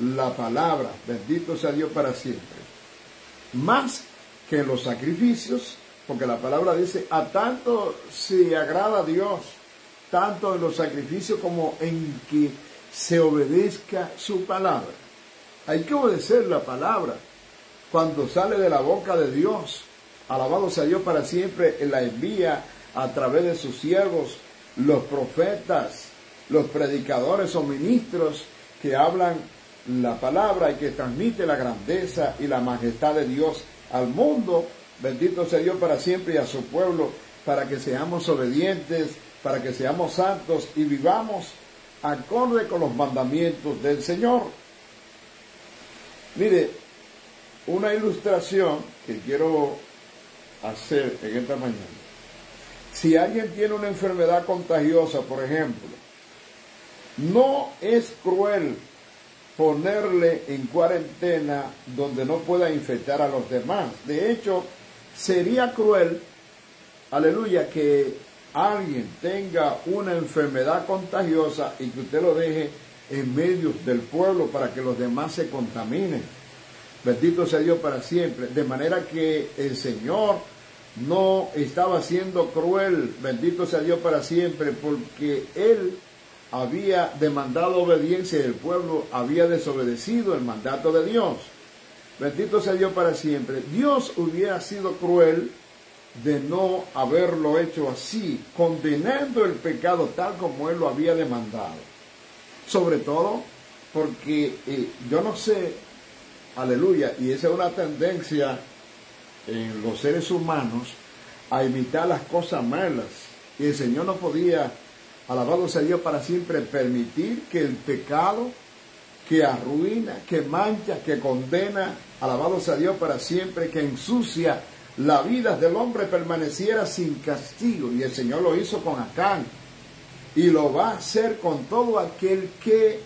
la palabra. Bendito sea Dios para siempre. Más que en los sacrificios, porque la palabra dice, a tanto se agrada a Dios, tanto en los sacrificios como en que se obedezca su palabra. Hay que obedecer la palabra cuando sale de la boca de Dios. Alabado sea Dios para siempre, Él la envía a través de sus siervos, los profetas, los predicadores o ministros que hablan la palabra y que transmiten la grandeza y la majestad de Dios al mundo. Bendito sea Dios para siempre y a su pueblo, para que seamos obedientes, para que seamos santos y vivamos acorde con los mandamientos del Señor. Mire, una ilustración que quiero hacer en esta mañana. Si alguien tiene una enfermedad contagiosa, por ejemplo, no es cruel ponerle en cuarentena donde no pueda infectar a los demás. De hecho, sería cruel, aleluya, que alguien tenga una enfermedad contagiosa y que usted lo deje en medio del pueblo para que los demás se contaminen. Bendito sea Dios para siempre. De manera que el Señor no estaba siendo cruel, bendito sea Dios para siempre, porque Él había demandado obediencia y el pueblo había desobedecido el mandato de Dios. Bendito sea Dios para siempre. Dios hubiera sido cruel de no haberlo hecho así, condenando el pecado tal como Él lo había demandado. Sobre todo porque yo no sé, aleluya, y esa es una tendencia en los seres humanos a imitar las cosas malas. Y el Señor no podía, alabado sea Dios para siempre, permitir que el pecado que arruina, que mancha, que condena, alabado sea Dios para siempre, que ensucia la vida del hombre permaneciera sin castigo. Y el Señor lo hizo con Acán y lo va a hacer con todo aquel que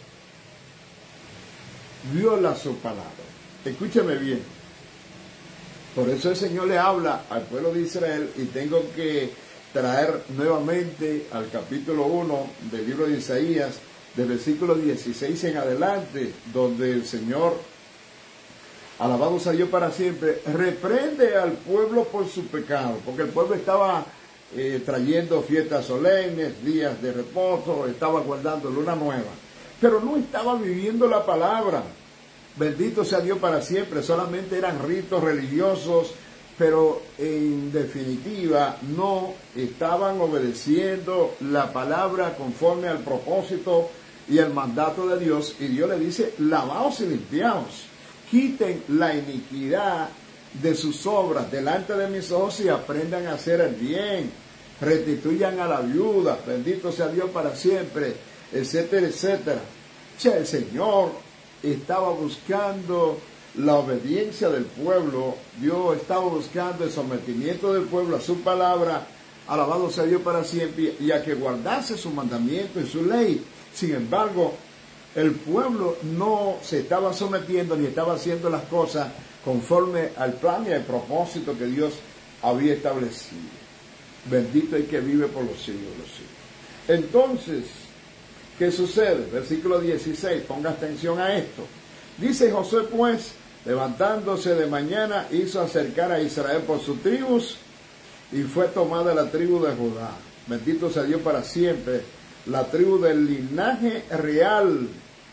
viola su palabra. Escúcheme bien. Por eso el Señor le habla al pueblo de Israel, y tengo que traer nuevamente al capítulo 1 del libro de Isaías, del versículo 16 en adelante, donde el Señor, alabado sea Dios para siempre, reprende al pueblo por su pecado, porque el pueblo estaba trayendo fiestas solemnes, días de reposo, estaba guardando luna nueva, pero no estaba viviendo la palabra. Bendito sea Dios para siempre, solamente eran ritos religiosos, pero en definitiva no estaban obedeciendo la palabra conforme al propósito y el mandato de Dios. Y Dios le dice, lavaos y limpiaos, quiten la iniquidad de sus obras delante de mis ojos y aprendan a hacer el bien, restituyan a la viuda, bendito sea Dios para siempre, etcétera, etcétera. El Señor estaba buscando la obediencia del pueblo. Dios estaba buscando el sometimiento del pueblo a su palabra, alabado sea Dios para siempre, y a que guardase su mandamiento y su ley. Sin embargo, el pueblo no se estaba sometiendo ni estaba haciendo las cosas conforme al plan y al propósito que Dios había establecido. Bendito el que vive por los siglos de los siglos. Entonces, ¿qué sucede? Versículo 16, ponga atención a esto. Dice Josué pues, levantándose de mañana, hizo acercar a Israel por sus tribus, y fue tomada la tribu de Judá. Bendito sea Dios para siempre, la tribu del linaje real.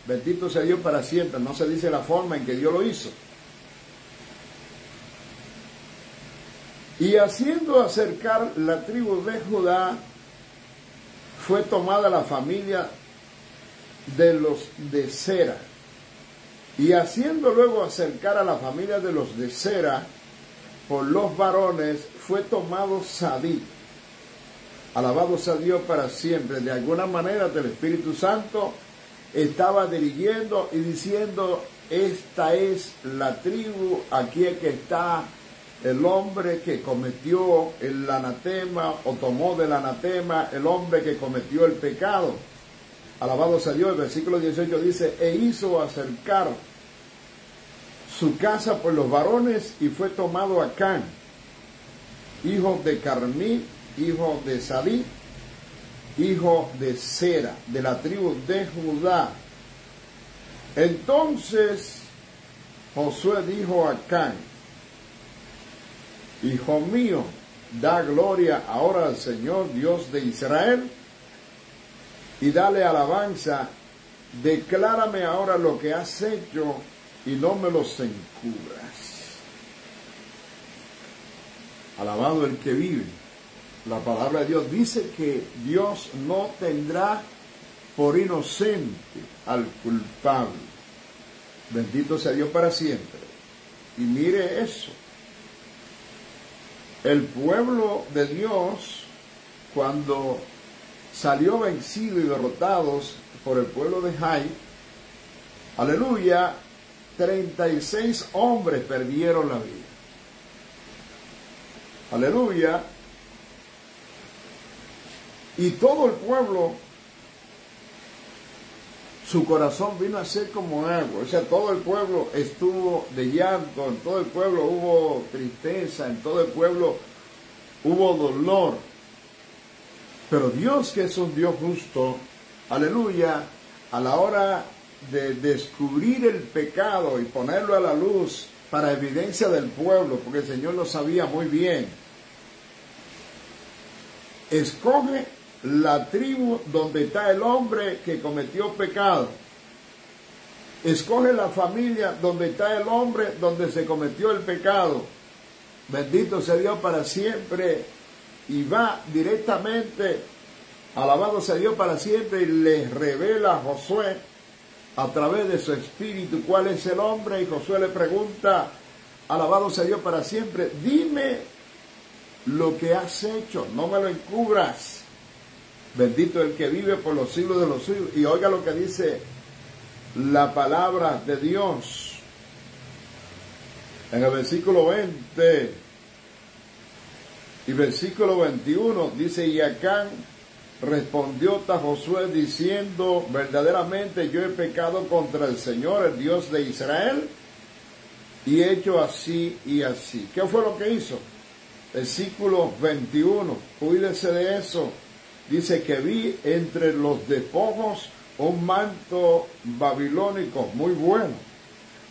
Bendito sea Dios para siempre. No se dice la forma en que Dios lo hizo. Y haciendo acercar la tribu de Judá, fue tomada la familia de los de Sera. Y haciendo luego acercar a la familia de los de Sera por los varones, fue tomado Sadí. Alabado sea Dios para siempre. De alguna manera el Espíritu Santo estaba dirigiendo y diciendo, esta es la tribu, aquí es que está el hombre que cometió el anatema, o tomó del anatema, el hombre que cometió el pecado. Alabado sea Dios. El versículo 18 dice, e hizo acercar su casa por los varones, y fue tomado Acán, hijo de Carmí, hijo de Sadí, hijo de Sera, de la tribu de Judá. Entonces Josué dijo a Acán, hijo mío, Da gloria ahora al Señor Dios de Israel y dale alabanza. Declárame ahora lo que has hecho y no me los encubras. Alabado el que vive. La palabra de Dios dice que Dios no tendrá por inocente al culpable. Bendito sea Dios para siempre. Y mire eso. El pueblo de Dios, cuando salió vencido y derrotados por el pueblo de Jai, aleluya, 36 hombres perdieron la vida. Aleluya. Y todo el pueblo, su corazón vino a ser como agua. O sea, todo el pueblo estuvo de llanto, en todo el pueblo hubo tristeza, en todo el pueblo hubo dolor. Pero Dios, que es un Dios justo, aleluya, a la hora de descubrir el pecado y ponerlo a la luz para evidencia del pueblo, porque el Señor lo sabía muy bien, escoge la tribu donde está el hombre que cometió pecado. Escoge la familia donde está el hombre donde se cometió el pecado. Bendito sea Dios para siempre. Y va directamente, alabado sea Dios para siempre, y le revela a Josué a través de su espíritu cuál es el hombre. Y Josué le pregunta, alabado sea Dios para siempre, dime lo que has hecho, no me lo encubras. Bendito el que vive por los siglos de los siglos. Y oiga lo que dice la palabra de Dios. En el versículo 20 y versículo 21 dice, y Acán respondió a Josué diciendo, verdaderamente yo he pecado contra el Señor, el Dios de Israel, y he hecho así y así. ¿Qué fue lo que hizo? Versículo 21, cuídese de eso. Dice que vi entre los despojos un manto babilónico muy bueno,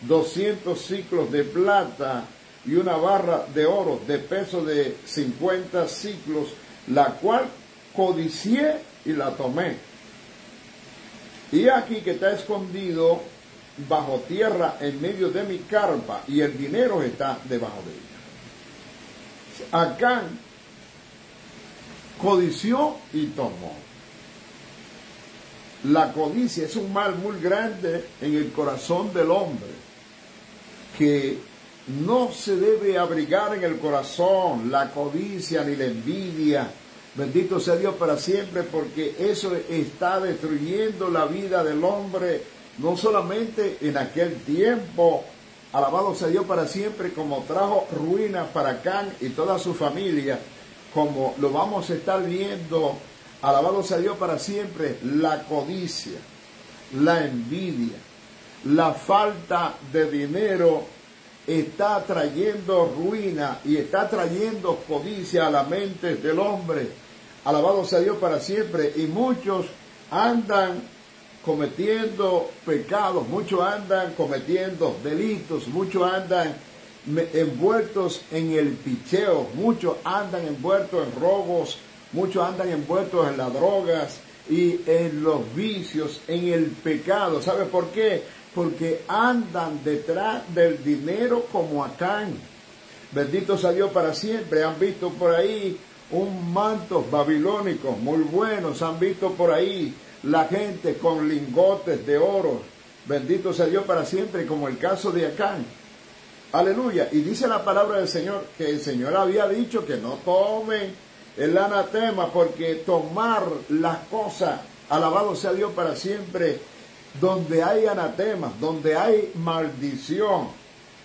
200 ciclos de plata y una barra de oro de peso de 50 ciclos, la cual codicié y la tomé. Y aquí que está escondido bajo tierra en medio de mi carpa, y el dinero está debajo de ella. Acán codició y tomó. La codicia es un mal muy grande en el corazón del hombre, que no se debe abrigar en el corazón la codicia ni la envidia. Bendito sea Dios para siempre, porque eso está destruyendo la vida del hombre, no solamente en aquel tiempo, alabado sea Dios para siempre, como trajo ruina para Acán y toda su familia, como lo vamos a estar viendo, alabado sea Dios para siempre, la codicia, la envidia, la falta de dinero está trayendo ruina y está trayendo codicia a la mente del hombre. Alabado sea Dios para siempre. Y muchos andan cometiendo pecados, muchos andan cometiendo delitos, muchos andan envueltos en el picheo, muchos andan envueltos en robos, muchos andan envueltos en las drogas y en los vicios, en el pecado. ¿Sabe por qué? Porque andan detrás del dinero como Acán. Bendito sea Dios para siempre. Han visto por ahí un manto babilónico muy buenos, han visto por ahí la gente con lingotes de oro. Bendito sea Dios para siempre, como el caso de Acán. Aleluya. Y dice la palabra del Señor que el Señor había dicho que no tomen el anatema, porque tomar las cosas, alabado sea Dios para siempre, donde hay anatemas, donde hay maldición,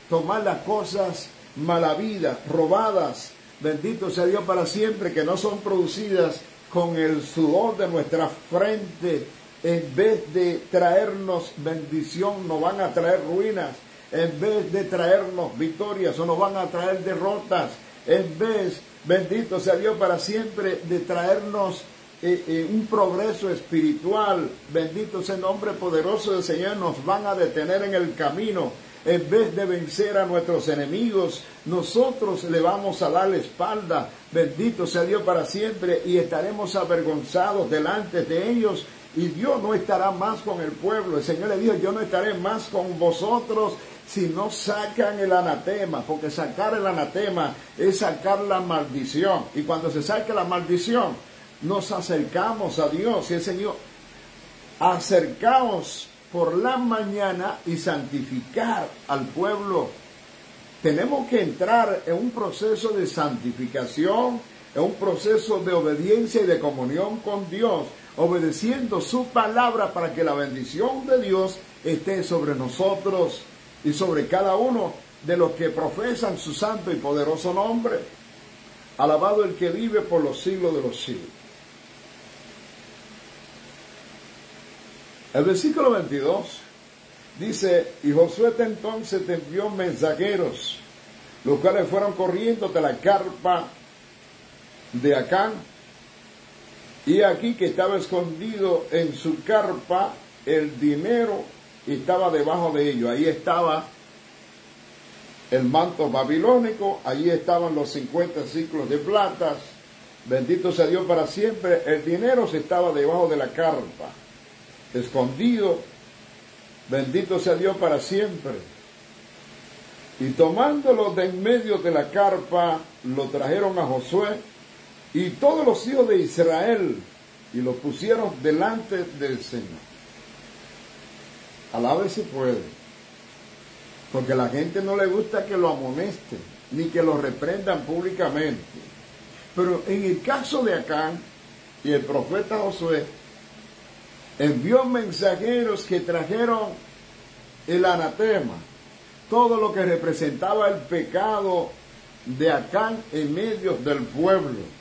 tomar las cosas malavidas, robadas, bendito sea Dios para siempre, que no son producidas con el sudor de nuestra frente, en vez de traernos bendición, nos van a traer ruinas. En vez de traernos victorias, o nos van a traer derrotas. En vez, bendito sea Dios para siempre, de traernos un progreso espiritual, bendito sea el nombre poderoso del Señor, nos van a detener en el camino. En vez de vencer a nuestros enemigos, nosotros le vamos a dar la espalda. Bendito sea Dios para siempre, y estaremos avergonzados delante de ellos. Y Dios no estará más con el pueblo. El Señor le dijo: yo no estaré más con vosotros si no sacan el anatema, porque sacar el anatema es sacar la maldición. Y cuando se saque la maldición, nos acercamos a Dios. Y el Señor: acercaos por la mañana y santificar al pueblo. Tenemos que entrar en un proceso de santificación, en un proceso de obediencia y de comunión con Dios, obedeciendo su palabra para que la bendición de Dios esté sobre nosotros y sobre cada uno de los que profesan su santo y poderoso nombre. Alabado el que vive por los siglos de los siglos. El versículo 22 dice: y Josué entonces te envió mensajeros, los cuales fueron corriendo de la carpa de Acán, y aquí que estaba escondido en su carpa el dinero, y estaba debajo de ello. Ahí estaba el manto babilónico, allí estaban los 50 ciclos de plata. Bendito sea Dios para siempre. El dinero se estaba debajo de la carpa, escondido. Bendito sea Dios para siempre. Y tomándolo de en medio de la carpa, lo trajeron a Josué y todos los hijos de Israel, y lo pusieron delante del Señor. Alabe si puede, porque a la gente no le gusta que lo amonesten, ni que lo reprendan públicamente. Pero en el caso de Acán y el profeta Josué, envió mensajeros que trajeron el anatema, todo lo que representaba el pecado de Acán en medio del pueblo.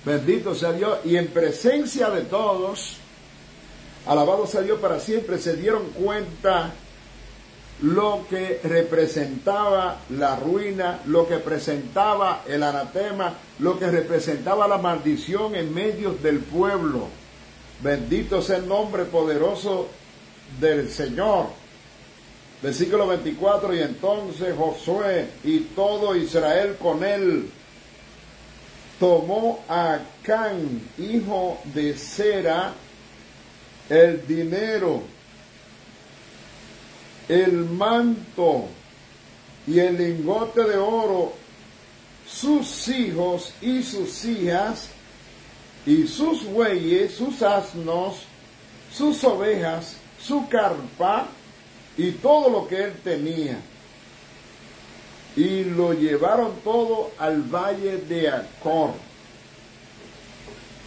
Bendito sea Dios. Y en presencia de todos, alabado sea Dios para siempre, se dieron cuenta lo que representaba la ruina, lo que representaba el anatema, lo que representaba la maldición en medio del pueblo. Bendito sea el nombre poderoso del Señor. Versículo 24: y entonces Josué y todo Israel con él tomó a Acán, hijo de Zera, el dinero, el manto y el lingote de oro, sus hijos y sus hijas, y sus bueyes, sus asnos, sus ovejas, su carpa y todo lo que él tenía. Y lo llevaron todo al valle de Acor.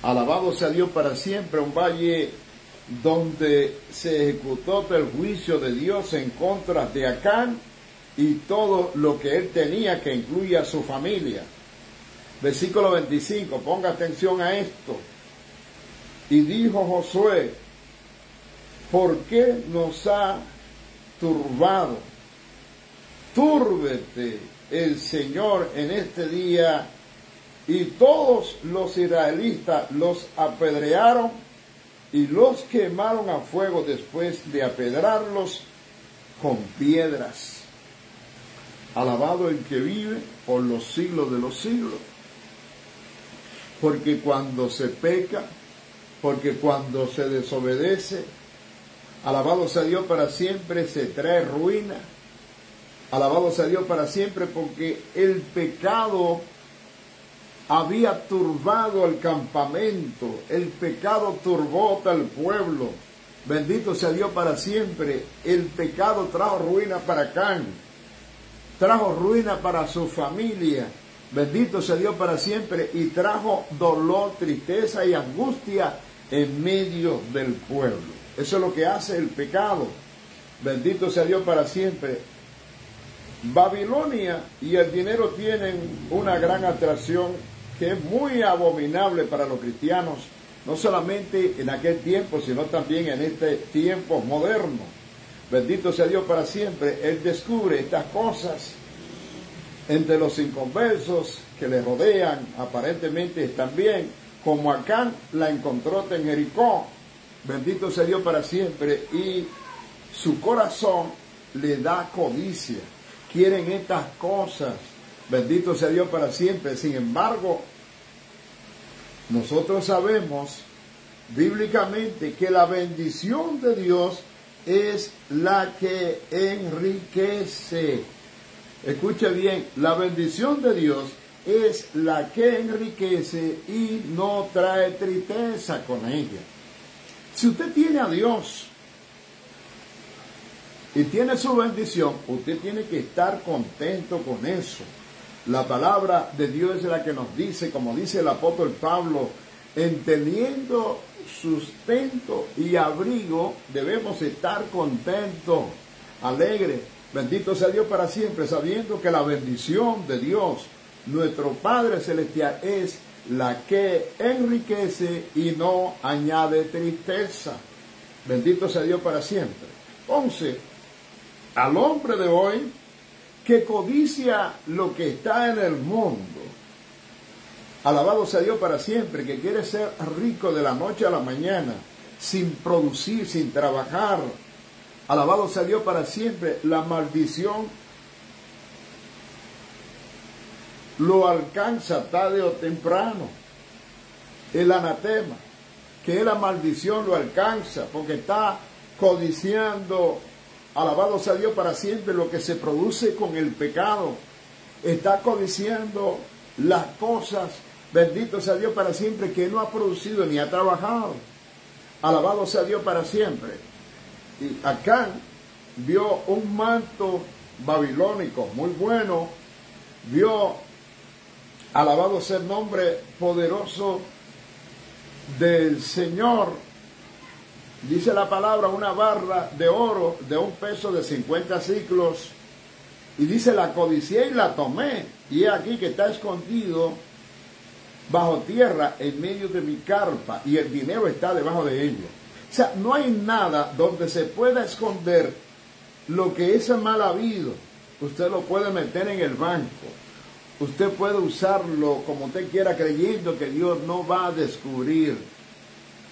Alabado sea Dios para siempre, un valle donde se ejecutó el juicio de Dios en contra de Acán y todo lo que él tenía, que incluye a su familia. Versículo 25, ponga atención a esto. Y dijo Josué: ¿por qué nos ha turbado? Túrbete el Señor en este día. Y todos los israelitas los apedrearon y los quemaron a fuego después de apedrarlos con piedras. Alabado el que vive por los siglos de los siglos. Porque cuando se peca, porque cuando se desobedece, alabado sea Dios para siempre, se trae ruina. Alabado sea Dios para siempre, porque el pecado había turbado el campamento, el pecado turbó al pueblo. Bendito sea Dios para siempre. El pecado trajo ruina para Acán, trajo ruina para su familia. Bendito sea Dios para siempre, y trajo dolor, tristeza y angustia en medio del pueblo. Eso es lo que hace el pecado. Bendito sea Dios para siempre. Babilonia y el dinero tienen una gran atracción que es muy abominable para los cristianos, no solamente en aquel tiempo, sino también en este tiempo moderno. Bendito sea Dios para siempre. Él descubre estas cosas entre los inconversos que le rodean, aparentemente también, como Acán la encontró en Jericó. Bendito sea Dios para siempre. Y su corazón le da codicia. Quieren estas cosas. Bendito sea Dios para siempre. Sin embargo, nosotros sabemos bíblicamente que la bendición de Dios es la que enriquece. Escuche bien, la bendición de Dios es la que enriquece y no trae tristeza con ella. Si usted tiene a Dios y tiene su bendición, usted tiene que estar contento con eso. La palabra de Dios es la que nos dice, como dice el apóstol Pablo, en teniendo sustento y abrigo, debemos estar contentos, alegres. Bendito sea Dios para siempre, sabiendo que la bendición de Dios, nuestro Padre Celestial, es la que enriquece y no añade tristeza. Bendito sea Dios para siempre. Entonces, al hombre de hoy que codicia lo que está en el mundo, alabado sea Dios para siempre, que quiere ser rico de la noche a la mañana, sin producir, sin trabajar, alabado sea Dios para siempre, la maldición lo alcanza tarde o temprano. El anatema, que es la maldición, lo alcanza porque está codiciando, alabado sea Dios para siempre, lo que se produce con el pecado. Está codiciando las cosas, bendito sea Dios para siempre, que no ha producido ni ha trabajado. Alabado sea Dios para siempre. Y Acán vio un manto babilónico muy bueno, vio, alabado sea el nombre poderoso del Señor. Dice la palabra, una barra de oro de un peso de 50 siclos. Y dice, la codicié y la tomé. Y he aquí que está escondido bajo tierra en medio de mi carpa. Y el dinero está debajo de ella. O sea, no hay nada donde se pueda esconder lo que es mal habido. Usted lo puede meter en el banco. Usted puede usarlo como usted quiera, creyendo que Dios no va a descubrir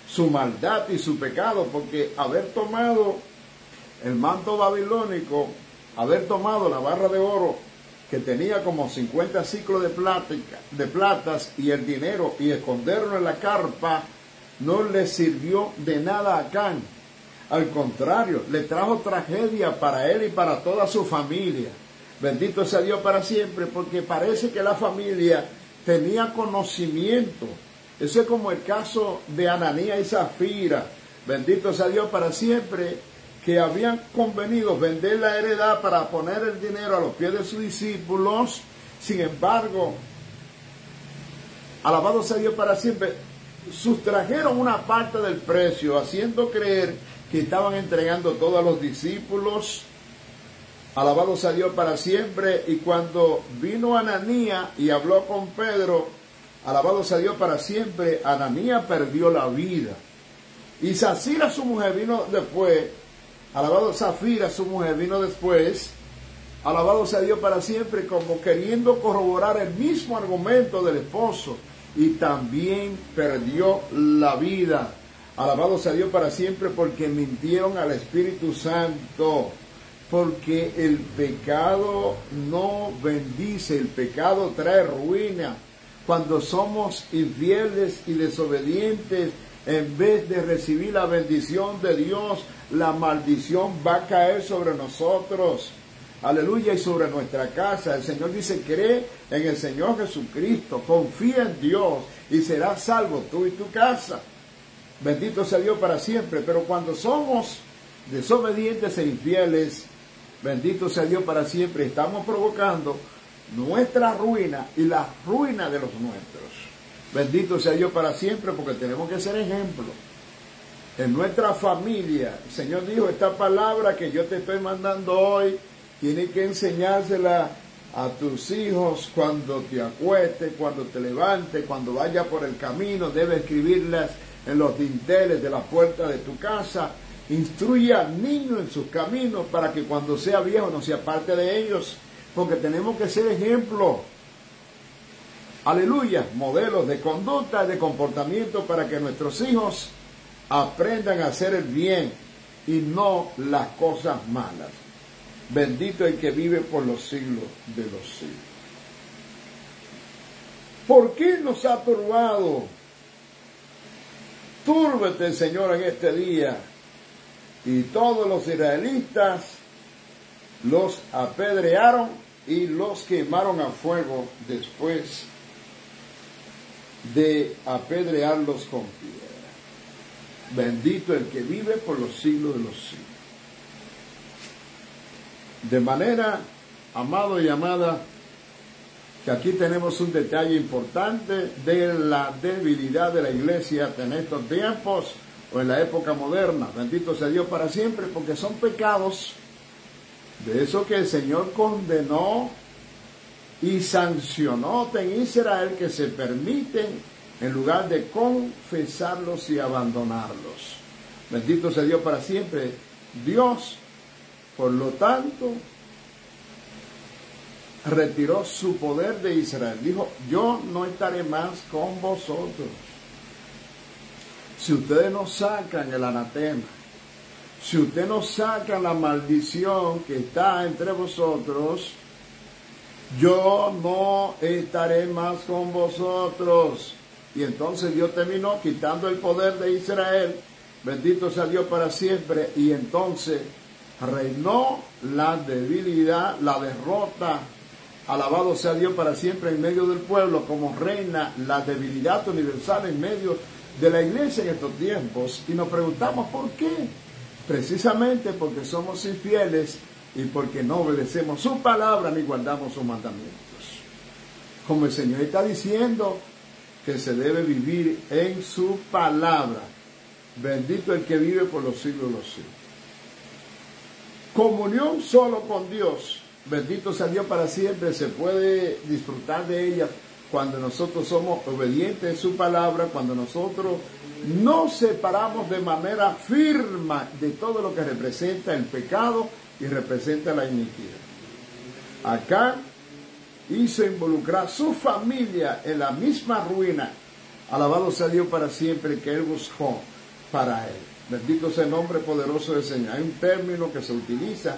su maldad y su pecado, porque haber tomado el manto babilónico, haber tomado la barra de oro que tenía como 50 ciclos de platas y el dinero, y esconderlo en la carpa, no le sirvió de nada a Acán. Al contrario, le trajo tragedia para él y para toda su familia. Bendito sea Dios para siempre, porque parece que la familia tenía conocimiento. Eso es como el caso de Ananías y Zafira. Bendito sea Dios para siempre, que habían convenido vender la heredad para poner el dinero a los pies de sus discípulos. Sin embargo, alabado sea Dios para siempre, sustrajeron una parte del precio, haciendo creer que estaban entregando todo a los discípulos. Alabado sea Dios para siempre. Y cuando vino Ananías y habló con Pedro, alabado sea Dios para siempre, Ananías perdió la vida. Y Zafira, su mujer, vino después. Alabado Zafira, su mujer, vino después. Alabado sea Dios para siempre, como queriendo corroborar el mismo argumento del esposo. Y también perdió la vida. Alabado sea Dios para siempre, porque mintieron al Espíritu Santo. Porque el pecado no bendice, el pecado trae ruina. Cuando somos infieles y desobedientes, en vez de recibir la bendición de Dios, la maldición va a caer sobre nosotros. Aleluya, y sobre nuestra casa. El Señor dice, cree en el Señor Jesucristo, confía en Dios y serás salvo tú y tu casa. Bendito sea Dios para siempre. Pero cuando somos desobedientes e infieles, bendito sea Dios para siempre, estamos provocando nuestra ruina y la ruina de los nuestros. Bendito sea Dios para siempre, porque tenemos que ser ejemplo. En nuestra familia, el Señor dijo, esta palabra que yo te estoy mandando hoy, tienes que enseñársela a tus hijos cuando te acuestes, cuando te levantes, cuando vayas por el camino, debes escribirlas en los dinteles de la puerta de tu casa. Instruye al niño en sus caminos para que cuando sea viejo no se aparte de ellos, porque tenemos que ser ejemplo. Aleluya, modelos de conducta y de comportamiento para que nuestros hijos aprendan a hacer el bien y no las cosas malas. Bendito el que vive por los siglos de los siglos. ¿Por qué nos ha turbado? Túrbete, Señor, en este día. Y todos los israelitas los apedrearon y los quemaron a fuego después de apedrearlos con piedra. Bendito el que vive por los siglos de los siglos. De manera, amado y amada, que aquí tenemos un detalle importante de la debilidad de la iglesia en estos tiempos o en la época moderna. Bendito sea Dios para siempre, porque son pecados de eso que el Señor condenó y sancionó en Israel, que se permiten en lugar de confesarlos y abandonarlos. Bendito sea Dios para siempre. Dios, por lo tanto, retiró su poder de Israel. Dijo, yo no estaré más con vosotros. Si ustedes no sacan el anatema, si ustedes no sacan la maldición que está entre vosotros, yo no estaré más con vosotros. Y entonces Dios terminó quitando el poder de Israel. Bendito sea Dios para siempre. Y entonces reinó la debilidad, la derrota. Alabado sea Dios para siempre en medio del pueblo, como reina la debilidad universal en medio de la iglesia en estos tiempos. Y nos preguntamos ¿por qué? Precisamente porque somos infieles y porque no obedecemos su palabra ni guardamos sus mandamientos. Como el Señor está diciendo que se debe vivir en su palabra. Bendito el que vive por los siglos de los siglos. Comunión solo con Dios. Bendito sea Dios para siempre. Se puede disfrutar de ella cuando nosotros somos obedientes en su palabra, cuando nosotros nos separamos de manera firme de todo lo que representa el pecado y representa la iniquidad. Acá hizo involucrar su familia en la misma ruina. Alabado sea Dios para siempre, que Él buscó para Él. Bendito sea el nombre poderoso del Señor. Hay un término que se utiliza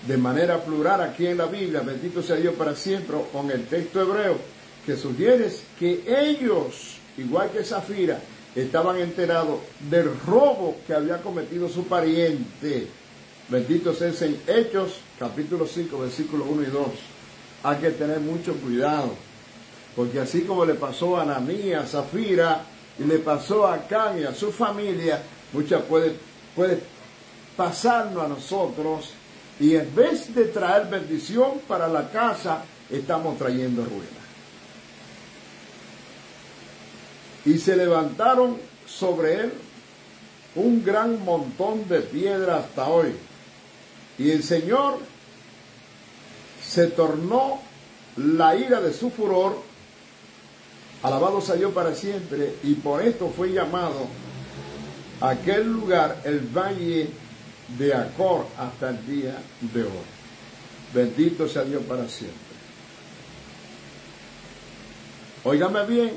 de manera plural aquí en la Biblia, bendito sea Dios para siempre, con el texto hebreo, que sugiere que ellos, igual que Zafira, estaban enterados del robo que había cometido su pariente. Bendito sea el Señor. Hechos, capítulo 5, versículos 1 y 2. Hay que tener mucho cuidado, porque así como le pasó a Ananías, a Zafira, y le pasó a Acán y a su familia, muchas puede pasarnos a nosotros, y en vez de traer bendición para la casa, estamos trayendo ruina. Y se levantaron sobre él un gran montón de piedra hasta hoy. Y el Señor se tornó la ira de su furor, alabado sea Dios para siempre, y por esto fue llamado aquel lugar el Valle de Acor hasta el día de hoy. Bendito sea Dios para siempre. Óigame bien,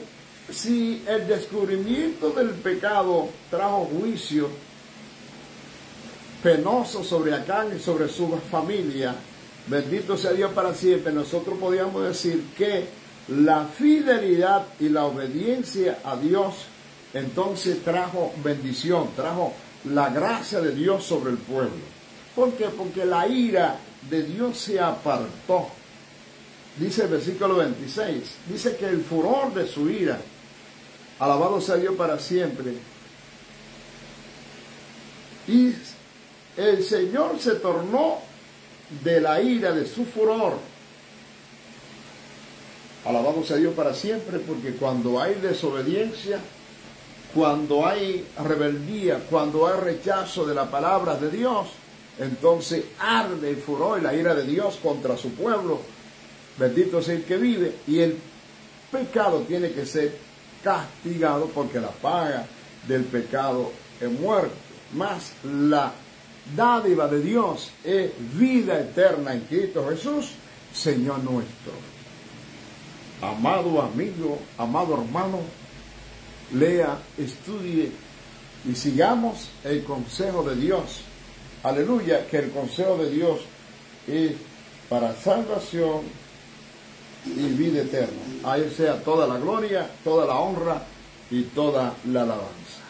si el descubrimiento del pecado trajo juicio penoso sobre Acán y sobre su familia, bendito sea Dios para siempre, nosotros podríamos decir que la fidelidad y la obediencia a Dios entonces trajo bendición, trajo la gracia de Dios sobre el pueblo. ¿Por qué? Porque la ira de Dios se apartó. Dice el versículo 26, dice que el furor de su ira, alabado sea Dios para siempre, y el Señor se tornó de la ira de su furor. Alabado sea Dios para siempre, porque cuando hay desobediencia, cuando hay rebeldía, cuando hay rechazo de la palabra de Dios, entonces arde el furor y la ira de Dios contra su pueblo. Bendito sea el que vive, y el pecado tiene que ser castigado, porque la paga del pecado es muerte. Mas la dádiva de Dios es vida eterna en Cristo Jesús, Señor nuestro. Amado amigo, amado hermano, lea, estudie y sigamos el consejo de Dios. Aleluya, que el consejo de Dios y para salvación y vida eterna. A Él sea toda la gloria, toda la honra y toda la alabanza.